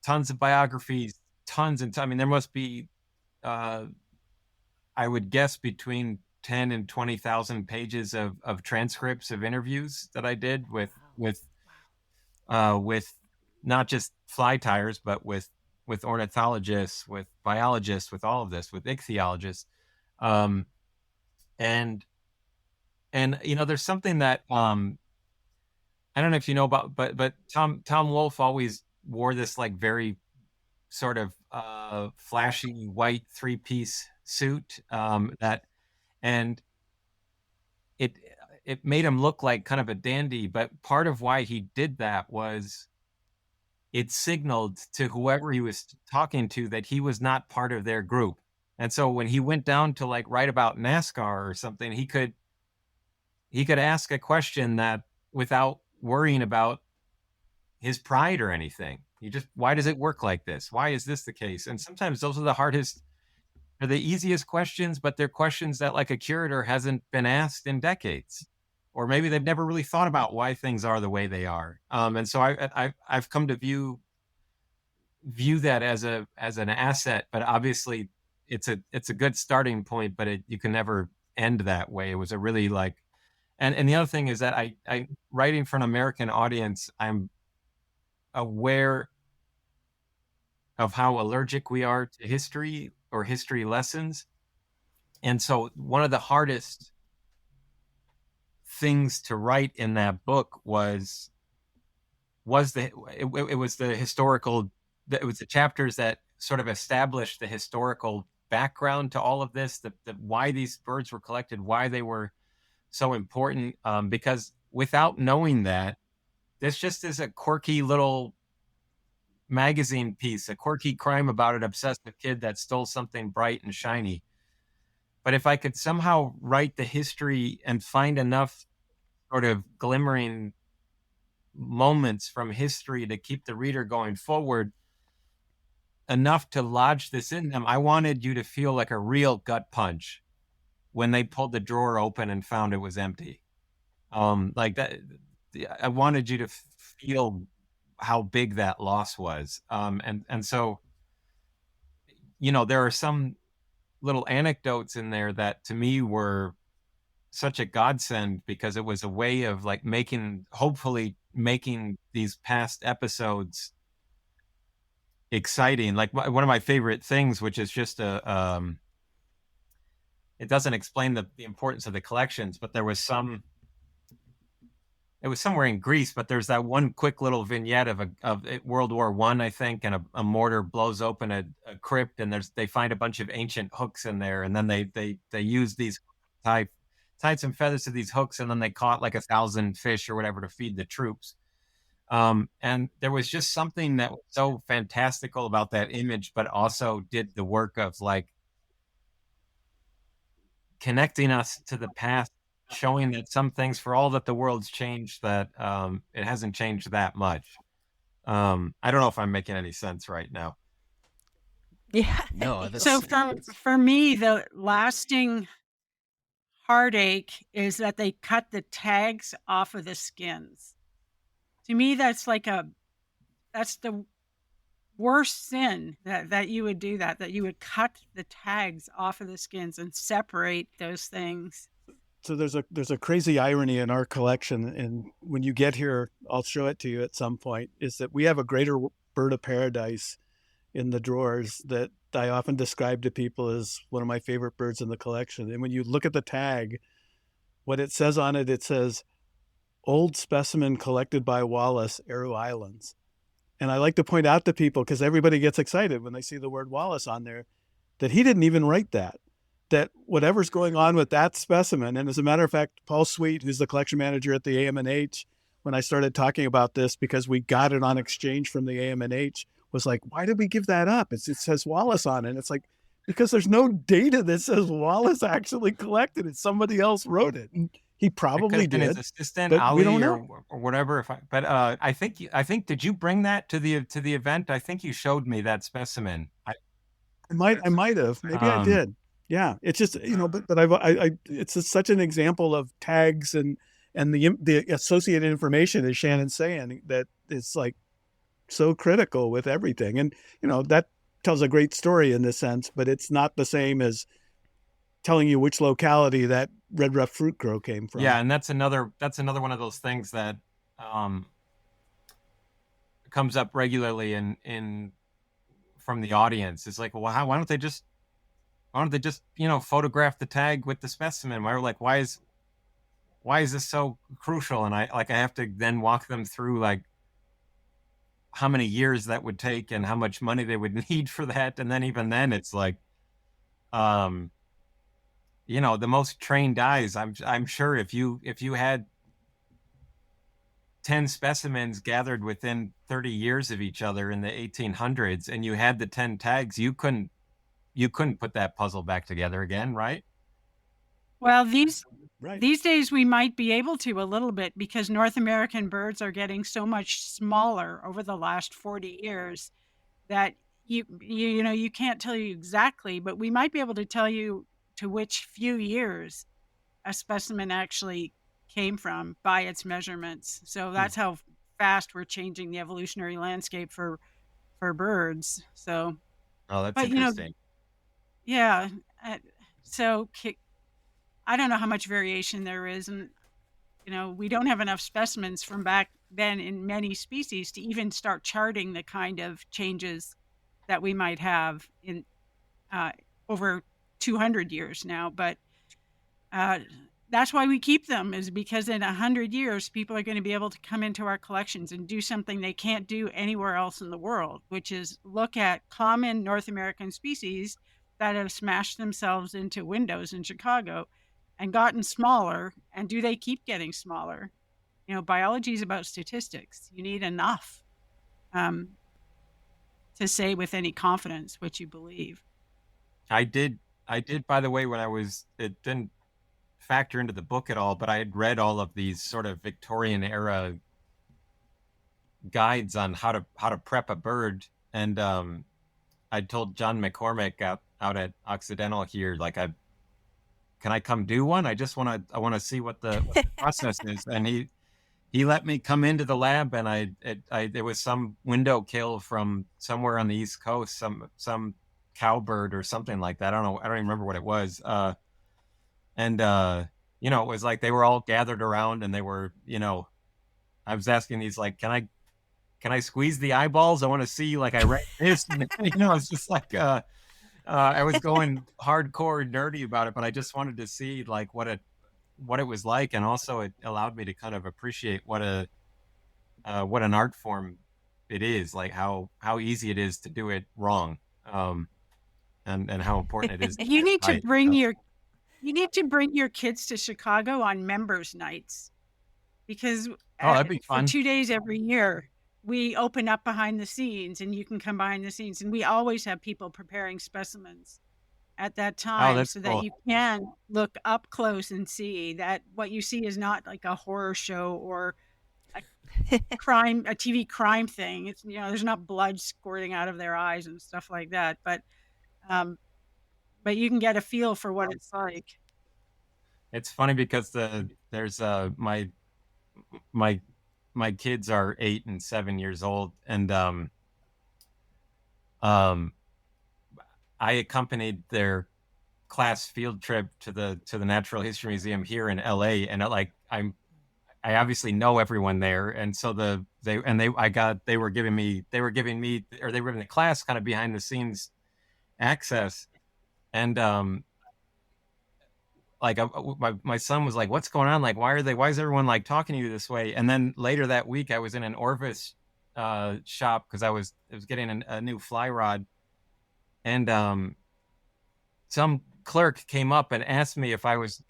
tons of biographies, tons. And I mean, there must be, I would guess, between 10 and 20,000 pages of transcripts of interviews that I did with not just fly tyers, but with ornithologists, with biologists, with all of this, with ichthyologists. And there's something that, I don't know if you know about, but Tom Wolfe always wore this like very sort of flashy white 3-piece suit, and it made him look like kind of a dandy. But part of why he did that was it signaled to whoever he was talking to that he was not part of their group. And so when he went down to like write about NASCAR or something, he could ask a question that without worrying about his pride or anything. Why does it work like this? Why is this the case? And sometimes those are the hardest, or the easiest questions, but they're questions that like a curator hasn't been asked in decades, or maybe they've never really thought about why things are the way they are. And so I've come to view that as an asset, but obviously it's a good starting point, but you can never end that way. It was a really like, and the other thing is that I writing for an American audience, I'm aware of how allergic we are to history or history lessons. And so one of the hardest things to write in that book was the chapters that sort of established the historical background to all of this, the why these birds were collected, why they were so important. Because without knowing that, this just is a quirky little magazine piece, a quirky crime about an obsessive kid that stole something bright and shiny. But if I could somehow write the history and find enough sort of glimmering moments from history to keep the reader going forward, enough to lodge this in them, I wanted you to feel like a real gut punch when they pulled the drawer open and found it was empty. Like that, I wanted you to feel how big that loss was. And so, there are some little anecdotes in there that to me were such a godsend, because it was a way of like hopefully making these past episodes exciting. Like one of my favorite things, which is just it doesn't explain the importance of the collections, but it was somewhere in Greece, but there's that one quick little vignette of World War I, I think, and a mortar blows open a crypt, and they find a bunch of ancient hooks in there, and then they use these tied some feathers to these hooks, and then they caught like 1,000 fish or whatever to feed the troops. And there was just something that was so fantastical about that image, but also did the work of like connecting us to the past, showing that some things, for all that the world's changed, that it hasn't changed that much. I don't know if I'm making any sense right now. Yeah. No, that's So for me, the lasting heartache is that they cut the tags off of the skins. To me, that's the worst sin that you would do that you would cut the tags off of the skins and separate those things. So there's a crazy irony in our collection, and when you get here, I'll show it to you at some point, is that we have a greater bird of paradise in the drawers that I often describe to people as one of my favorite birds in the collection. And when you look at the tag, what it says on it, it says, "Old specimen collected by Wallace, Aru Islands." And I like to point out to people, because everybody gets excited when they see the word Wallace on there, that he didn't even write that. That whatever's going on with that specimen, and as a matter of fact, Paul Sweet, who's the collection manager at the AMNH, when I started talking about this, because we got it on exchange from the AMNH, was like, "Why did we give that up? It says Wallace on it." And it's like, because there's no data that says Wallace actually collected it. Somebody else wrote it. And he probably did. His assistant but Ali we don't know. or whatever. I think did you bring that to the event? I think you showed me that specimen. I might have. Maybe I did. Yeah, it's just, but it's just such an example of tags and the associated information, as Shannon's saying, that it's like so critical with everything. And that tells a great story in this sense, but it's not the same as telling you which locality that red ruff fruit crow came from. Yeah, and that's another one of those things that comes up regularly in from the audience. It's like, well, why don't they just photograph the tag with the specimen? Why is this so crucial? And I have to then walk them through like how many years that would take and how much money they would need for that. And then even then it's like, the most trained eyes, I'm sure if you had 10 specimens gathered within 30 years of each other in the 1800s and you had the 10 tags, you couldn't put that puzzle back together again, right? Well, these days we might be able to a little bit, because North American birds are getting so much smaller over the last 40 years that you can't tell you exactly, but we might be able to tell you to which few years a specimen actually came from by its measurements. So that's how fast we're changing the evolutionary landscape for birds. So, that's interesting. Yeah. So I don't know how much variation there is. And, we don't have enough specimens from back then in many species to even start charting the kind of changes that we might have in over 200 years now. But that's why we keep them, is because in 100 years, people are going to be able to come into our collections and do something they can't do anywhere else in the world, which is look at common North American species that have smashed themselves into windows in Chicago and gotten smaller. And do they keep getting smaller? Biology is about statistics. You need enough to say with any confidence what you believe. I did, by the way, it didn't factor into the book at all, but I had read all of these sort of Victorian era guides on how to prep a bird. And I told John McCormick out at Occidental here, like, can I come do one? I want to see what the process is. And he let me come into the lab, and there was some window kill from somewhere on the East Coast, some cowbird or something like that. I don't even remember what it was. And it was like they were all gathered around, and they were, I was asking these, like, can I squeeze the eyeballs? I want to see, like, I read this, and, it's just like, I was going hardcore nerdy about it, but I just wanted to see like what it was like. And also it allowed me to kind of appreciate what an art form it is, like how easy it is to do it wrong. And how important it is. You need to bring your kids to Chicago on members nights, because that'd be fun. For 2 days every year, we open up behind the scenes, and you can come behind the scenes, and we always have people preparing specimens at that time, so cool. that you can look up close and see that what you see is not like a horror show or a TV crime thing. It's, there's not blood squirting out of their eyes and stuff like that, but But you can get a feel for what it's like. It's funny because there's my kids are 8 and 7 years old, and I accompanied their class field trip to the Natural History Museum here in LA, and I obviously know everyone there, and so they were giving the class kind of behind the scenes access, and my son was like, "What's going on? Like, why is everyone like talking to you this way?" And then later that week, I was in an Orvis shop because I was getting a new fly rod, and some clerk came up and asked me if I was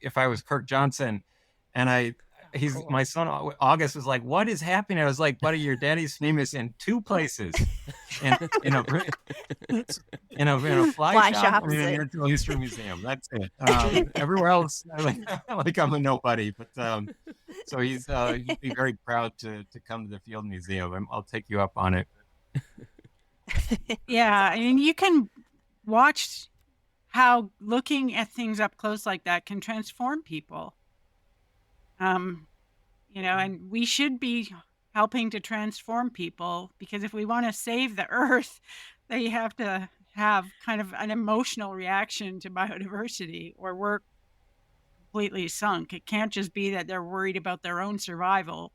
Kirk Johnson, and my son August was like, "What is happening?" I was like, "Buddy, your daddy's famous in 2 places, in a fly shop and in a Natural History Museum. That's it. Everywhere else, I'm a nobody." But so he'd be very proud to come to the Field Museum. I'll take you up on it. Yeah, I mean, you can watch how looking at things up close like that can transform people. And we should be helping to transform people, because if we want to save the earth, they have to have kind of an emotional reaction to biodiversity, or we're completely sunk. It can't just be that they're worried about their own survival,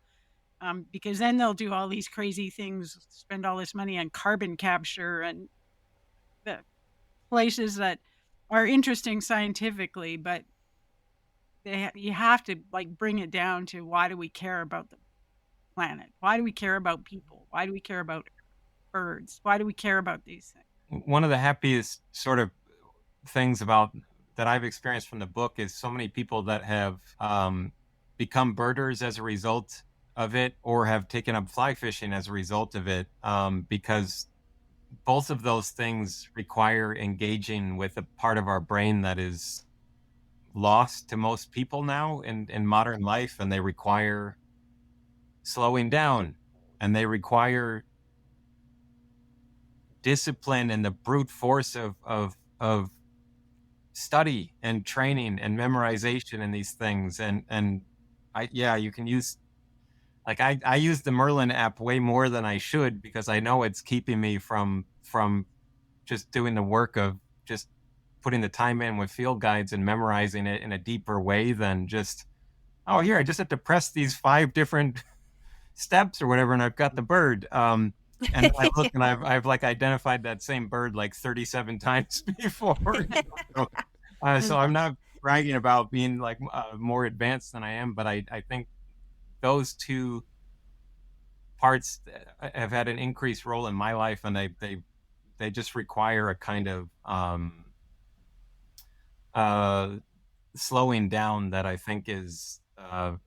because then they'll do all these crazy things, spend all this money on carbon capture and the places that are interesting scientifically, but you have to bring it down to, why do we care about the planet? Why do we care about people? Why do we care about birds? Why do we care about these things? One of the happiest sort of things that I've experienced from the book is so many people that have become birders as a result of it, or have taken up fly fishing as a result of it, because both of those things require engaging with a part of our brain that is lost to most people now in modern life, and they require slowing down, and they require discipline and the brute force of study and training and memorization in these things. And you can use, I use the Merlin app way more than I should, because I know it's keeping me from just doing the work of just putting the time in with field guides and memorizing it in a deeper way than just, oh, here, I just have to press these 5 different steps or whatever, and I've got the bird. And I look, and I've identified that same bird 37 times before. So I'm not bragging about being more advanced than I am, but I think those 2 parts have had an increased role in my life, and they just require a kind of slowing down that I think is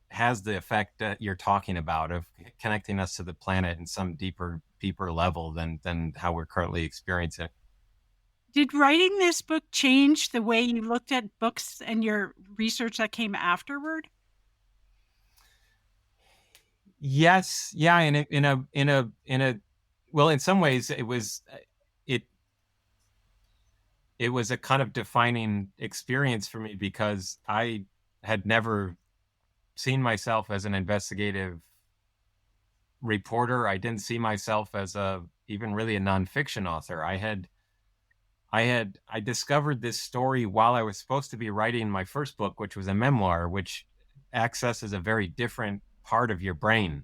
has the effect that you're talking about, of connecting us to the planet in some deeper level than how we're currently experiencing it. Did writing this book change the way you looked at books and your research that came afterward? Yes, yeah, in a well, in some ways it was a kind of defining experience for me, because I had never seen myself as an investigative reporter. I didn't see myself as even really a nonfiction author. I discovered this story while I was supposed to be writing my first book, which was a memoir, which accesses a very different part of your brain.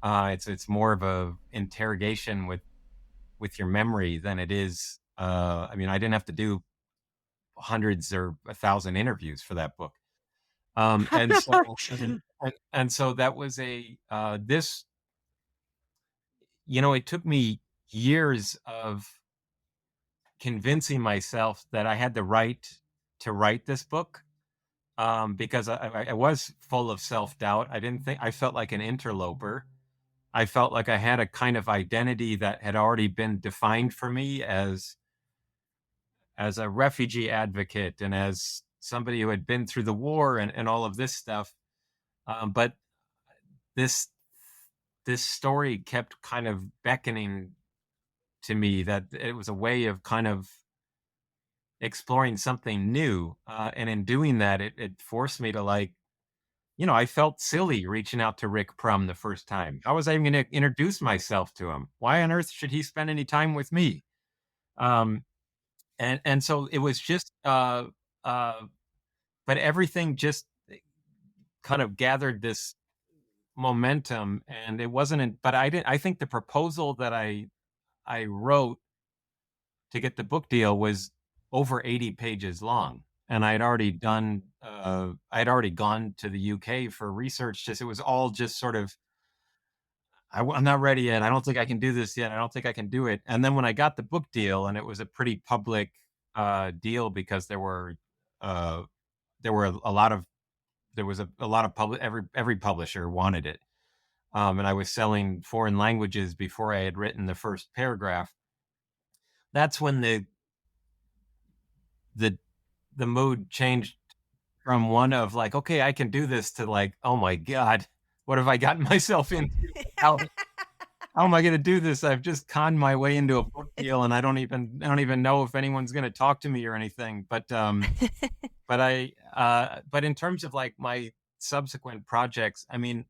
It's more of a interrogation with your memory than it is. I didn't have to do hundreds or 1,000 interviews for that book. And so and so that was this, it took me years of convincing myself that I had the right to write this book, because I was full of self-doubt. I felt like an interloper. I felt like I had a kind of identity that had already been defined for me as a refugee advocate and as somebody who had been through the war and all of this stuff. But this story kept kind of beckoning to me, that it was a way of kind of exploring something new. And in doing that, it forced me to like, I felt silly reaching out to Rick Prum the first time. How was I even going to introduce myself to him? Why on earth should he spend any time with me? And so it was just, but everything just kind of gathered this momentum, and it wasn't. But I think the proposal that I wrote to get the book deal was over 80 pages long, and I'd already gone to the UK for research. It was all just sort of, I'm not ready yet. I don't think I can do this yet. I don't think I can do it. And then when I got the book deal, and it was a pretty public deal, because there was a lot of every publisher wanted it. And I was selling foreign languages before I had written the first paragraph. That's when the mood changed from one of like, okay, I can do this, to like, oh my God, what have I gotten myself into? How am I going to do this? I've just conned my way into a book deal, and I don't even know if anyone's going to talk to me or anything. But but in terms of like my subsequent projects, I mean,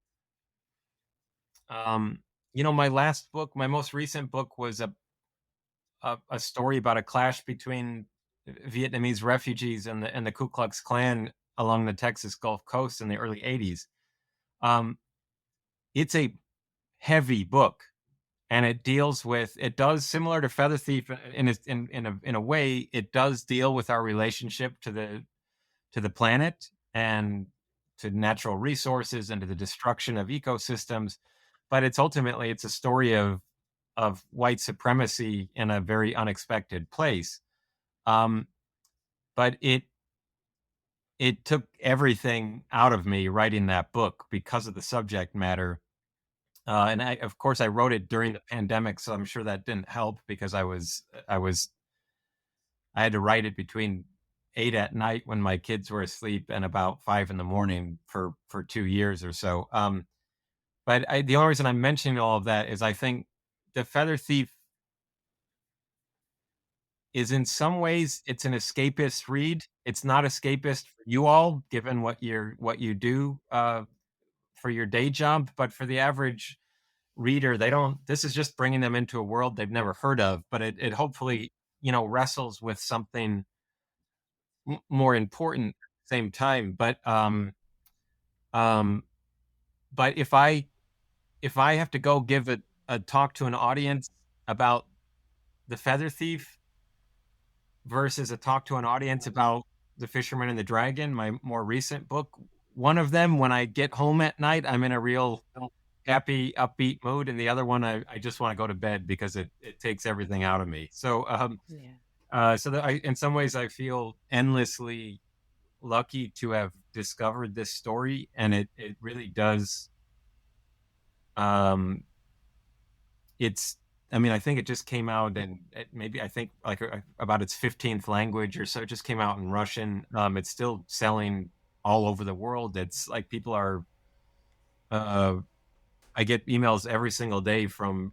my last book, my most recent book, was a story about a clash between Vietnamese refugees and the Ku Klux Klan along the Texas Gulf Coast in the early 80s. It's a heavy book, and it does, similar to Feather Thief in a way, it does deal with our relationship to the planet and to natural resources and to the destruction of ecosystems. But it's a story of white supremacy in a very unexpected place. But it took everything out of me writing that book because of the subject matter. And of course I wrote it during the pandemic, so I'm sure that didn't help, because I had to write it between 8 at night when my kids were asleep and about 5 in the morning for 2 years or so. But the only reason I'm mentioning all of that is I think The Feather Thief is, in some ways, it's an escapist read. It's not escapist for you all, given what you do for your day job, but for the average reader, this is just bringing them into a world they've never heard of, but it hopefully, wrestles with something more important at the same time. But if I have to go give a talk to an audience about The Feather Thief versus a talk to an audience about The Fisherman and the Dragon, my more recent book, one of them, when I get home at night, I'm in a real happy, upbeat mood, and the other one, I just want to go to bed because it takes everything out of me. So, in some ways, I feel endlessly lucky to have discovered this story, and it really does. I think it just came out, and I think like about its 15th language or so. It just came out in Russian. It's still selling all over the world. It's like people are. I get emails every single day from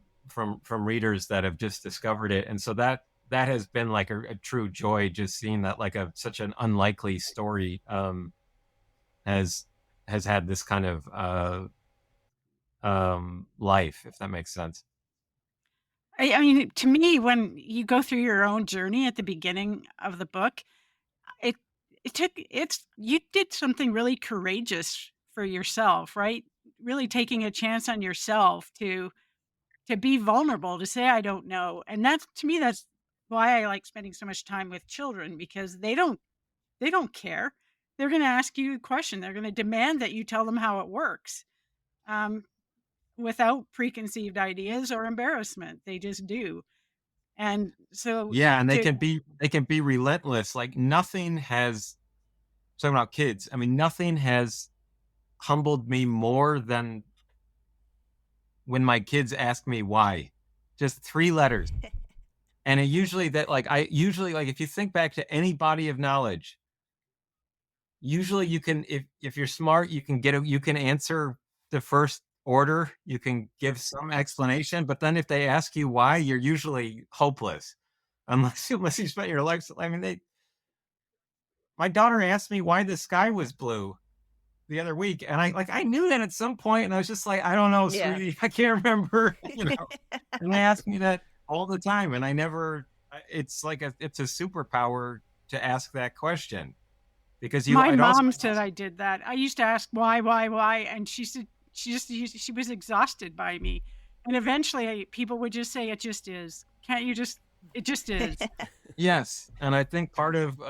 readers that have just discovered it, and so that has been like a true joy, just seeing that like such an unlikely story has had this kind of life, if that makes sense. I mean, to me, when you go through your own journey at the beginning of the book, you did something really courageous for yourself, right? Really taking a chance on yourself to be vulnerable, to say, I don't know. And to me, that's why I like spending so much time with children, because they don't care. They're going to ask you a question. They're going to demand that you tell them how it works. Without preconceived ideas or embarrassment. They just do. And so and they can be relentless. Like nothing has, talking about kids, I mean, nothing has humbled me more than when my kids ask me why. Just 3 letters. And it usually if you think back to any body of knowledge, usually you can, if you're smart, you can answer the first order. You can give some explanation, but then if they ask you why, you're usually hopeless, unless you spent your life. I mean, my daughter asked me why the sky was blue the other week, and I knew that at some point, and I was just like, I don't know, sweetie, I can't remember. And they ask me that all the time, and I never. It's like it's a superpower to ask that question, because my mom said I did that. I used to ask why, and she said she was exhausted by me, and eventually people would just say, it just is. Can't you just? It just is. Yes, and I think part of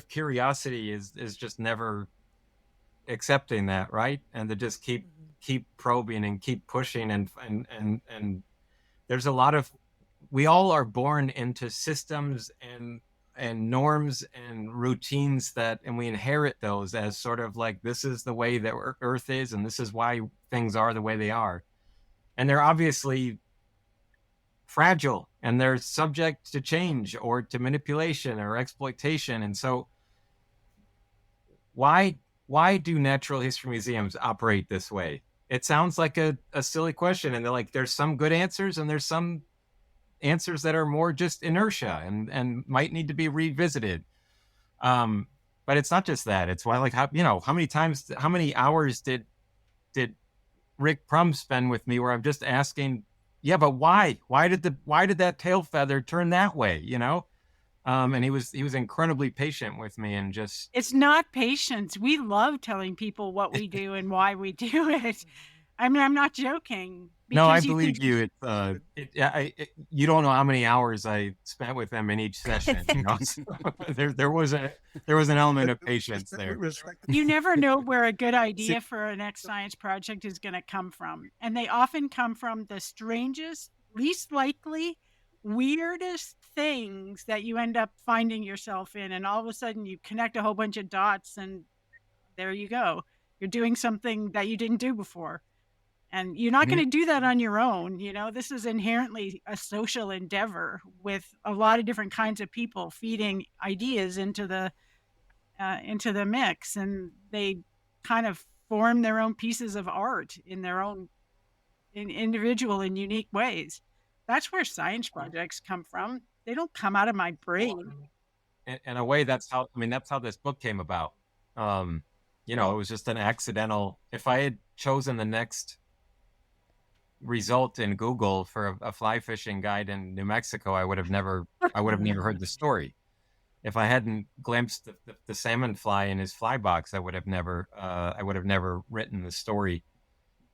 curiosity is just never accepting that, right? And to just keep probing and keep pushing, and there's a lot of, we all are born into systems and norms and routines and we inherit those as sort of like, this is the way that Earth is, and this is why things are the way they are. And they're obviously fragile, and they're subject to change or to manipulation or exploitation. And so why do natural history museums operate this way? It sounds like a silly question, and they're like, there's some good answers and there's some answers that are more just inertia and might need to be revisited. But it's not just that. It's why, like, how many hours did Rick Prum spend with me where I'm just asking, yeah, but why did that tail feather turn that way? And he was incredibly patient with me, and just, it's not patience. We love telling people what we do and why we do it. I mean, I'm not joking. No, I believe you. You don't know how many hours I spent with them in each session. So there was an element of patience there. You never know where a good idea for a next science project is going to come from, and they often come from the strangest, least likely, weirdest things that you end up finding yourself in, and all of a sudden you connect a whole bunch of dots, and there you go. You're doing something that you didn't do before. And you're not going to do that on your own. This is inherently a social endeavor with a lot of different kinds of people feeding ideas into the mix, and they kind of form their own pieces of art in their own individual and unique ways. That's where science projects come from. They don't come out of my brain. In a way, that's how this book came about. It was just an accidental. If I had chosen the next result in Google for a fly fishing guide in New Mexico, I would have never heard the story. If I hadn't glimpsed the salmon fly in his fly box, I would have never written the story.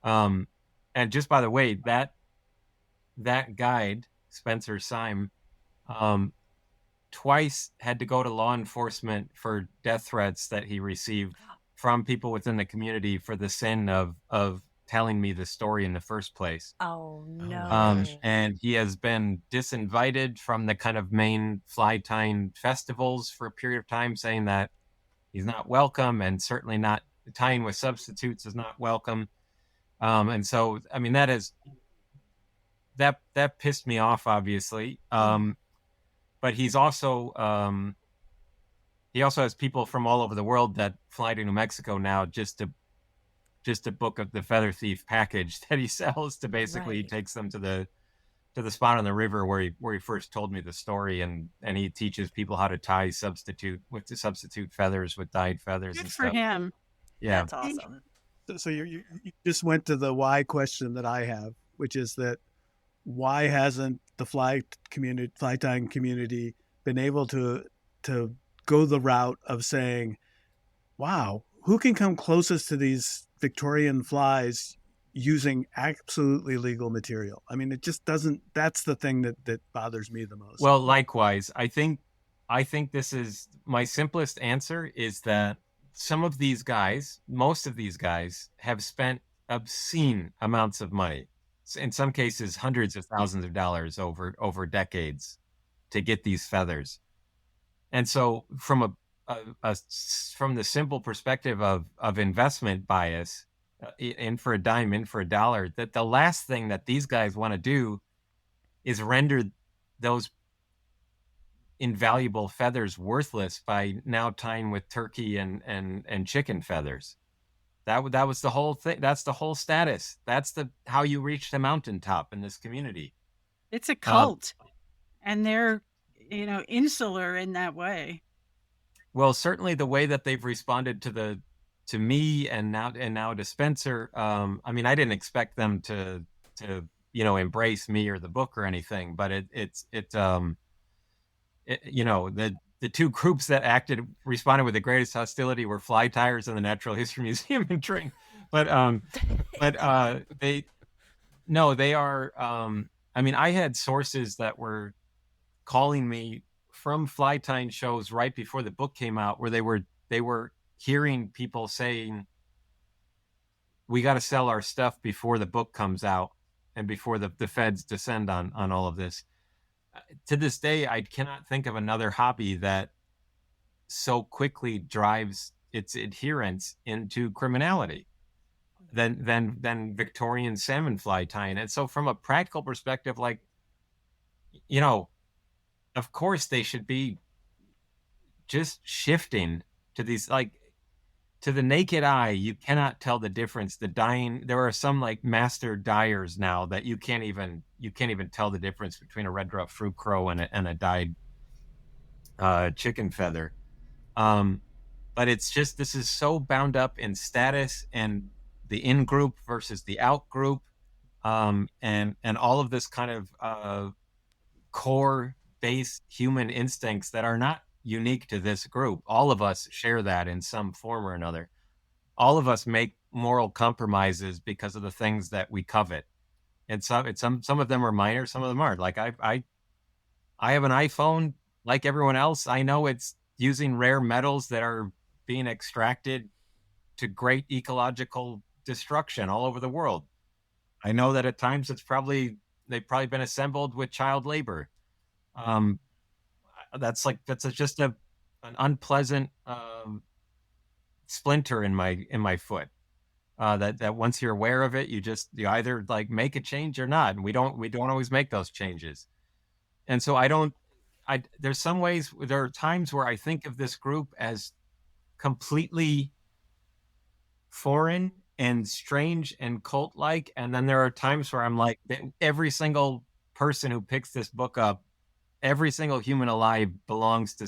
And just by the way, that guide, Spencer Syme, twice had to go to law enforcement for death threats that he received from people within the community for the sin of telling me the story in the first place. Oh no. And he has been disinvited from the kind of main fly tying festivals for a period of time, saying that he's not welcome, and certainly not tying with substitutes is not welcome. And so, I mean, that pissed me off, obviously. But he also has people from all over the world that fly to New Mexico now just to book up the feather thief package that he sells. To basically, He takes them to the spot on the river where he first told me the story, and he teaches people how to tie substitute feathers with dyed feathers. Good and for stuff. him. Yeah, that's awesome. So you just went to the why question that I have, which is that why hasn't the fly tying community been able to go the route of saying, wow, who can come closest to these Victorian flies using absolutely legal material? I mean, it just doesn't. That's the thing that bothers me the most. Well, likewise, I think this is my simplest answer, is that most of these guys have spent obscene amounts of money, in some cases hundreds of thousands of dollars over decades, to get these feathers. And so from from the simple perspective of investment bias, in for a dime, in for a dollar, that the last thing that these guys want to do is render those invaluable feathers worthless by now tying with turkey and chicken feathers. That was the whole thing. That's the whole status. That's how you reach the mountaintop in this community. It's a cult, and they're, insular in that way. Well, certainly the way that they've responded to me and now to Spencer. I mean, I didn't expect them to embrace me or the book or anything, but the two groups that responded with the greatest hostility were Fly Tires and the Natural History Museum in Tring. But they are. I mean, I had sources that were calling me from Fly Tying shows right before the book came out, where they were hearing people saying, "We got to sell our stuff before the book comes out and before the feds descend on all of this." To this day, I cannot think of another hobby that so quickly drives its adherents into criminality than Victorian salmon fly tying. And so from a practical perspective, like, of course they should be just shifting to these, like, to the naked eye, you cannot tell the difference. There are some like master dyers now that you can't even tell the difference between a red ruffed fruit crow and a dyed chicken feather. But it's just, this is so bound up in status and the in group versus the out group, and all of this kind of core base human instincts that are not unique to this group. All of us share that in some form or another. All of us make moral compromises because of the things that we covet. And some of them are minor, some of them aren't. Like I have an iPhone like everyone else. I know it's using rare metals that are being extracted to great ecological destruction all over the world. I know that at times they've probably been assembled with child labor. That's just an unpleasant splinter in my foot. That once you're aware of it, you either like make a change or not. And we don't always make those changes. And so there are times where I think of this group as completely foreign and strange and cult-like. And then there are times where I'm like, every single person who picks this book up, every single human alive belongs to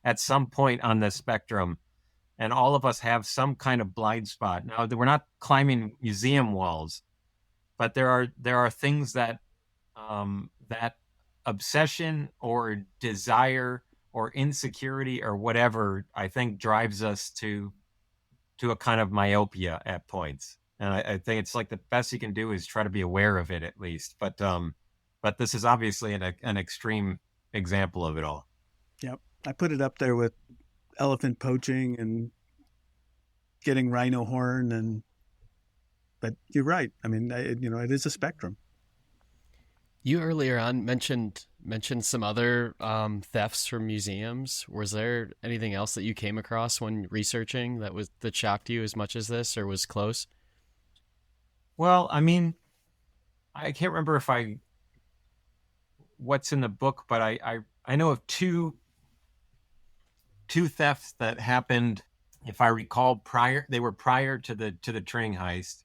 at some point on the spectrum. And all of us have some kind of blind spot. Now, we're not climbing museum walls, but there are things that that obsession or desire or insecurity or whatever, I think, drives us to a kind of myopia at points. And I think it's like the best you can do is try to be aware of it at least. But this is obviously an extreme example of it all. Yep. I put it up there with elephant poaching and getting rhino horn, but you're right. I mean, it is a spectrum. You earlier on mentioned some other thefts from museums. Was there anything else that you came across when researching that shocked you as much as this, or was close? Well, I mean, I can't remember what's in the book, but I know of two thefts that happened, if I recall, prior to the Tring heist.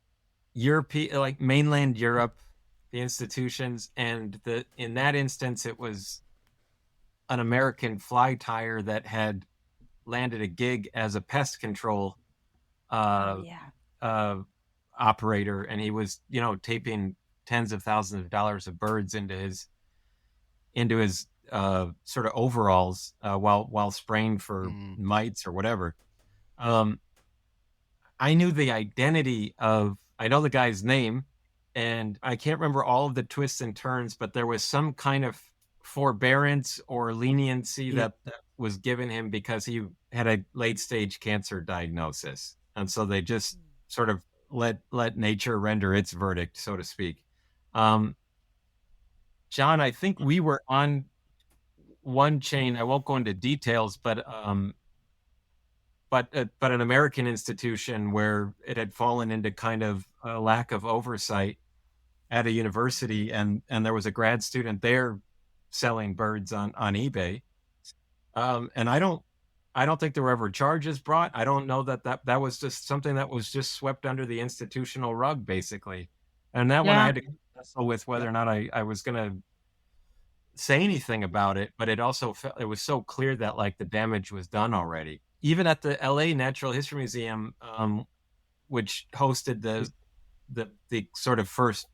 European, like mainland Europe, the institutions, and in that instance it was an American fly tyer that had landed a gig as a pest control operator, and he was taping tens of thousands of dollars of birds into his sort of overalls while spraying for mites or whatever. I knew the identity I know the guy's name, and I can't remember all of the twists and turns, but there was some kind of forbearance or leniency that was given him because he had a late stage cancer diagnosis. And so they just sort of let nature render its verdict, so to speak. John, I think we were on one chain. I won't go into details, but an American institution where it had fallen into kind of a lack of oversight at a university, and there was a grad student there selling birds on eBay. And I don't I don't think there were ever charges brought. I don't know that was just something that was just swept under the institutional rug, basically. And that one I had to wrestle with whether or not I was going to say anything about it, but it also it was so clear that like the damage was done already. Even at the LA Natural History Museum, which hosted the sort of first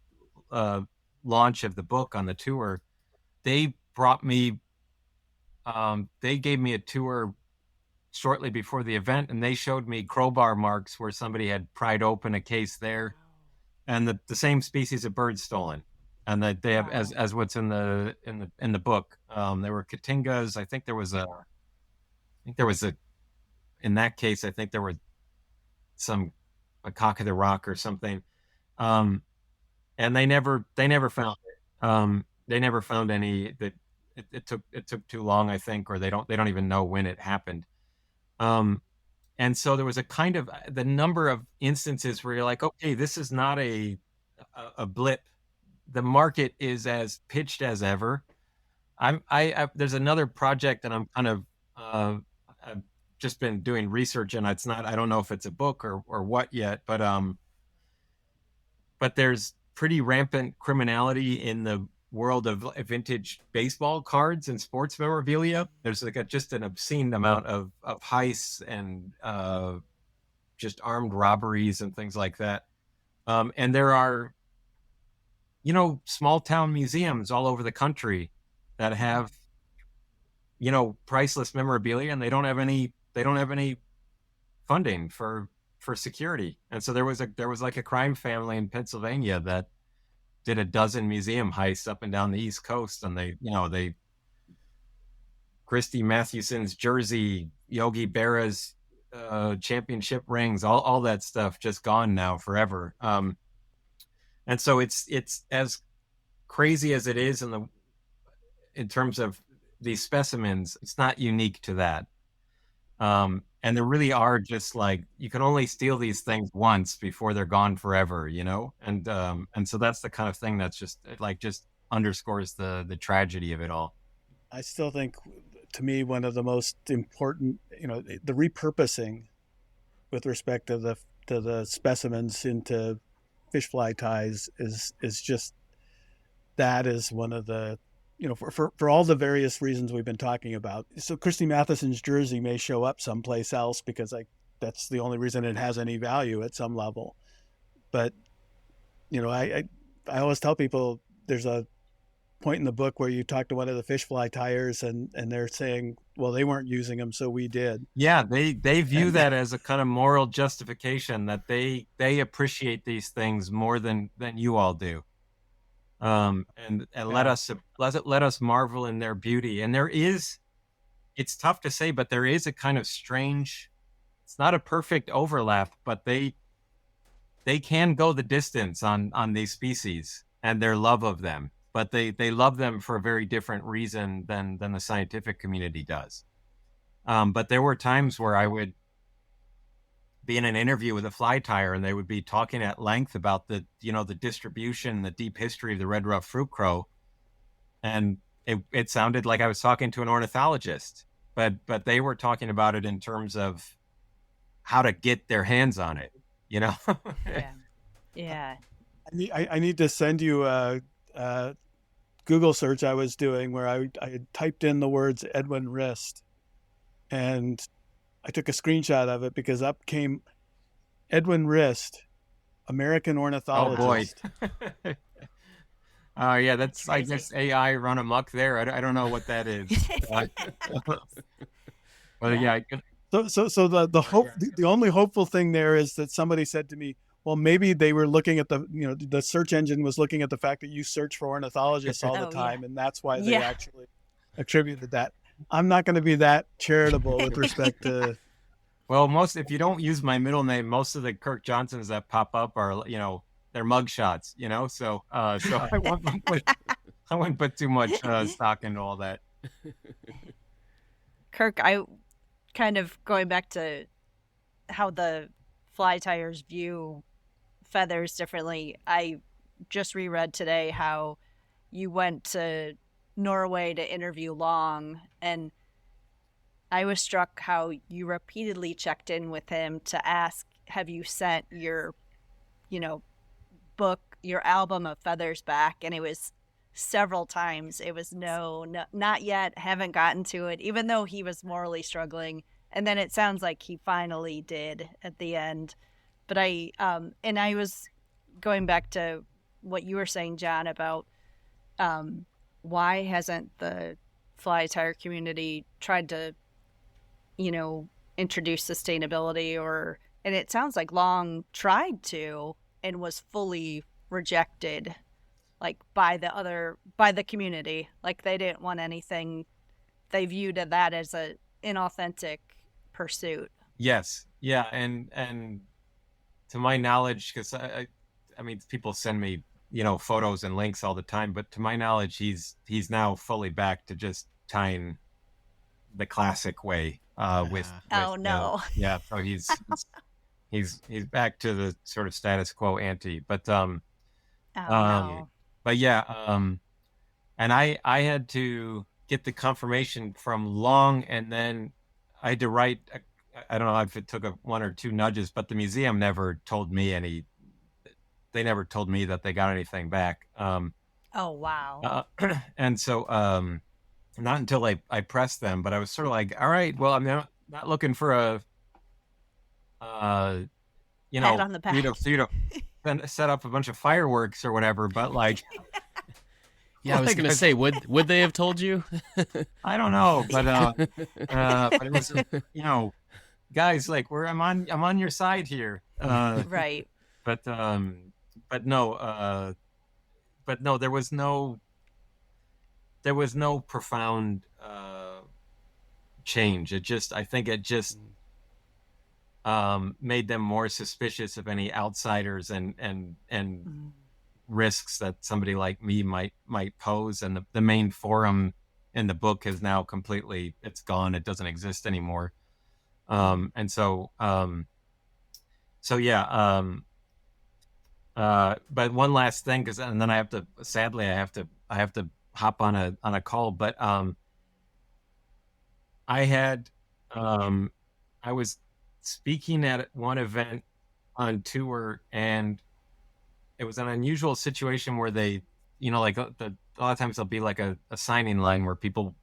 launch of the book on the tour, they brought me, they gave me a tour shortly before the event, and they showed me crowbar marks where somebody had pried open a case there, and the same species of bird stolen, and that they have as what's in the book. There were Cotingas. I think there was a in that case, I think there were a cock of the rock or something, and they never found it. They never found any. That it took too long, I think, or they don't even know when it happened. And so there was a kind of the number of instances where you're like, okay, this is not a blip. The market is as pitched as ever. There's another project that I'm kind of I've just been doing research, and it's not, I don't know if it's a book or what yet, but there's pretty rampant criminality in the world of vintage baseball cards and sports memorabilia. There's like just an obscene amount of heists and just armed robberies and things like that. And there are, small town museums all over the country that have, priceless memorabilia, and they don't have any funding for security. And so there was like a crime family in Pennsylvania that did a dozen museum heists up and down the East Coast, and they Christy Mathewson's jersey, Yogi Berra's championship rings, all that stuff just gone now forever. And so it's as crazy as it is in terms of these specimens, it's not unique to that. And there really are just like, you can only steal these things once before they're gone forever, and so that's the kind of thing that's just underscores the tragedy of it all. I still think, to me, one of the most important, the repurposing with respect to the specimens into fish fly ties is just, that is one of the, for all the various reasons we've been talking about. So Christy Matheson's jersey may show up someplace else because that's the only reason it has any value at some level. But, I always tell people, there's a point in the book where you talk to one of the fish fly tiers and they're saying, well, they weren't using them, so we did. Yeah, they view that as a kind of moral justification, that they appreciate these things more than you all do. And let us marvel in their beauty. And it's tough to say, but there is a kind of strange, it's not a perfect overlap, but they can go the distance on these species and their love of them, but they love them for a very different reason than the scientific community does. But there were times where I would be in an interview with a fly tyer, and they would be talking at length about the distribution, the deep history of the red ruffed fruit crow, and it sounded like I was talking to an ornithologist, but they were talking about it in terms of how to get their hands on it. Yeah. I need to send you a Google search I was doing where I typed in the words Edwin Rist, and I took a screenshot of it because up came Edwin Rist, American ornithologist. Oh boy. Yeah, that's I guess AI run amok there. I don't know what that is. Well, yeah. So the hope, the only hopeful thing there is that somebody said to me, well, maybe they were looking at the search engine was looking at the fact that you search for ornithologists all the time, and that's why they actually attributed that. I'm not going to be that charitable with respect to. Well, if you don't use my middle name, most of the Kirk Johnsons that pop up are, they're mug shots, so I wouldn't put too much stock into all that. Kirk, I kind of going back to how the fly tyers view feathers differently. I just reread today how you went to Norway to interview Long, and I was struck how you repeatedly checked in with him to ask, have you sent your, book, your album of feathers back? And it was several times. It was no, not yet, haven't gotten to it, even though he was morally struggling. And then it sounds like he finally did at the end. But and I was going back to what you were saying, John, about why hasn't the fly tire community tried to, introduce sustainability, and it sounds like Long tried to and was fully rejected, like by the community. Like they didn't want anything. They viewed that as a inauthentic pursuit. Yes. Yeah. And to my knowledge, because I mean, people send me, photos and links all the time, but to my knowledge, he's now fully back to just tying the classic way. With oh no, yeah. So he's back to the sort of status quo ante. But no. But yeah. And I had to get the confirmation from Long, and then I had to write. I don't know if it took one or two nudges, but the museum never told me they never told me that they got anything back. Oh, wow. And so, not until I pressed them, but I was sort of like, all right, well, I'm not looking for a, pat on the back. Set up a bunch of fireworks or whatever, but like, yeah, I was going to say, would they have told you? I don't know, but it was, guys, like I'm on your side here. Right. But no, there was no profound change. I think it just made them more suspicious of any outsiders and risks that somebody like me might pose. And the main forum in the book is now it's gone. It doesn't exist anymore. And so yeah. But one last thing, and then I have to hop on a call, but I was speaking at one event on tour, and it was an unusual situation where they, like a lot of times there'll be like a signing line where people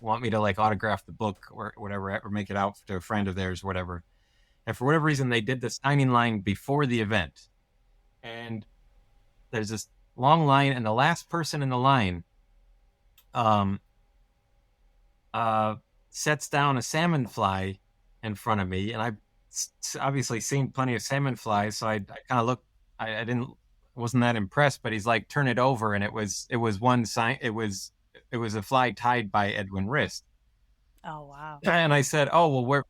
want me to like autograph the book or whatever, or make it out to a friend of theirs, whatever. And for whatever reason, they did the signing line before the event. And there's this long line, and the last person in the line sets down a salmon fly in front of me. And I've obviously seen plenty of salmon flies, so I kind of looked, I wasn't that impressed, but he's like, turn it over. And it was one sign. It was a fly tied by Edwin Rist. Oh, wow. And I said, oh, well,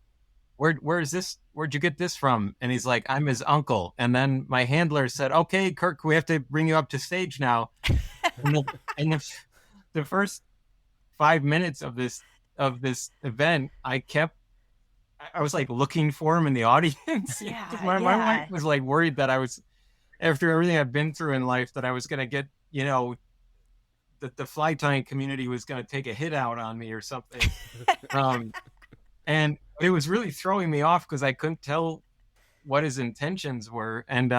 where's this? Where'd you get this from? And he's like, I'm his uncle. And then my handler said, okay, Kirk, we have to bring you up to stage now. and the first 5 minutes of this event, I was like looking for him in the audience. Yeah, my wife was like worried that I was, after everything I've been through in life, that I was going to get, that the fly tying community was going to take a hit out on me or something. And it was really throwing me off because I couldn't tell what his intentions were. And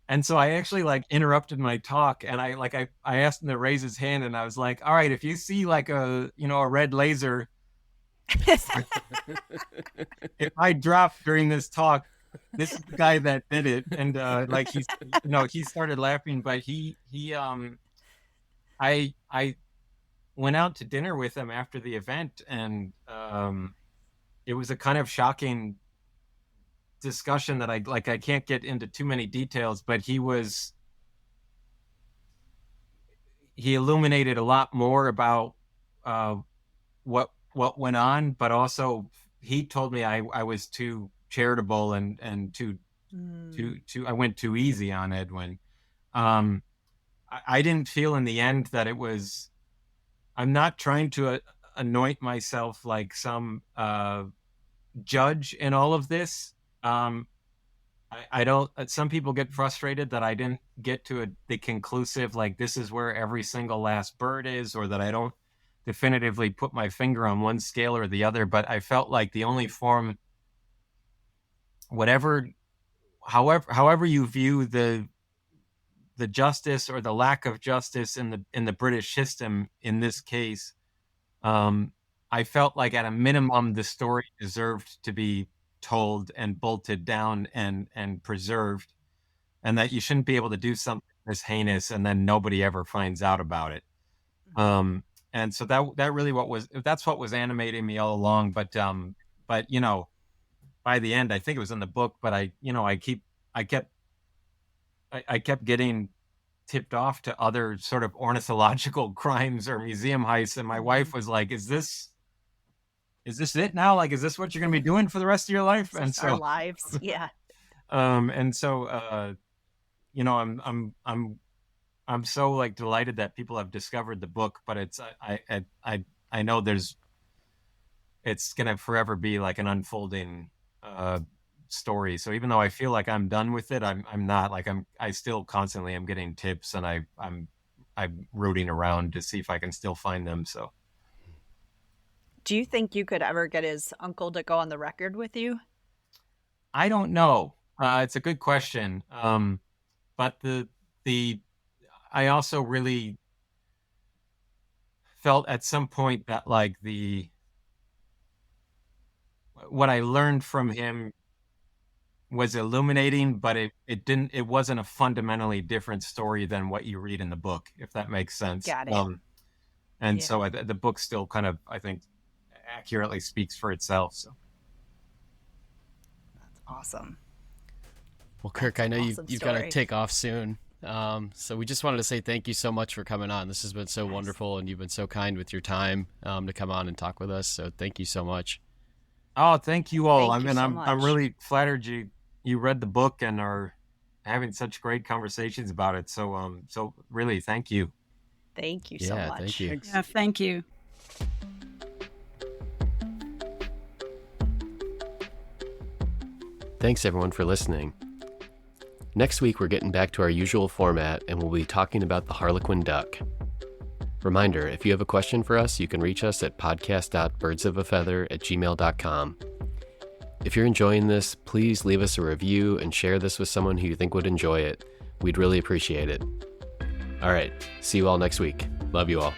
and so I actually like interrupted my talk, and I asked him to raise his hand, and I was like, all right, if you see like a red laser, if I drop during this talk, this is the guy that did it. And like he started laughing, but I went out to dinner with him after the event, and it was a kind of shocking discussion that I can't get into too many details, but he illuminated a lot more about what went on, but also he told me I was too charitable and too I went too easy on Edwin. I didn't feel in the end that it was. I'm not trying to anoint myself like some judge in all of this. I don't. Some people get frustrated that I didn't get to the conclusive, like this is where every single last bird is, or that I don't definitively put my finger on one scale or the other, but I felt like the only form, however you view the justice or the lack of justice in the British system in this case, I felt like at a minimum the story deserved to be told and bolted down and preserved, and that you shouldn't be able to do something this heinous and then nobody ever finds out about it. And so that's what was animating me all along. But by the end, I think it was in the book, but I kept getting tipped off to other sort of ornithological crimes or museum heists, and my wife was like, "Is this it now? Like, is this what you're going to be doing for the rest of your life?" And so our lives, yeah. And so, I'm so like delighted that people have discovered the book, but I know it's going to forever be like an unfolding story. So even though I feel like I'm done with it, I'm not. Like I still constantly am getting tips, and I'm rooting around to see if I can still find them. So do you think you could ever get his uncle to go on the record with you? I don't know. It's a good question. But I also really felt at some point that like what I learned from him was illuminating, but it wasn't a fundamentally different story than what you read in the book, if that makes sense. Got it. So the book still kind of, I think, accurately speaks for itself. So that's awesome. Well, Kirk, I know you've got to take off soon. So we just wanted to say thank you so much for coming on. This has been so wonderful, and you've been so kind with your time to come on and talk with us. So thank you so much. Oh, thank you all. I'm really flattered you read the book and are having such great conversations about it. So so really, thank you. Thank you so much. Thank you. Yeah, thank you. Thanks everyone for listening. Next week, we're getting back to our usual format, and we'll be talking about the Harlequin duck. Reminder, if you have a question for us, you can reach us at podcast.birdsofafeather@gmail.com. If you're enjoying this, please leave us a review and share this with someone who you think would enjoy it. We'd really appreciate it. All right, see you all next week. Love you all.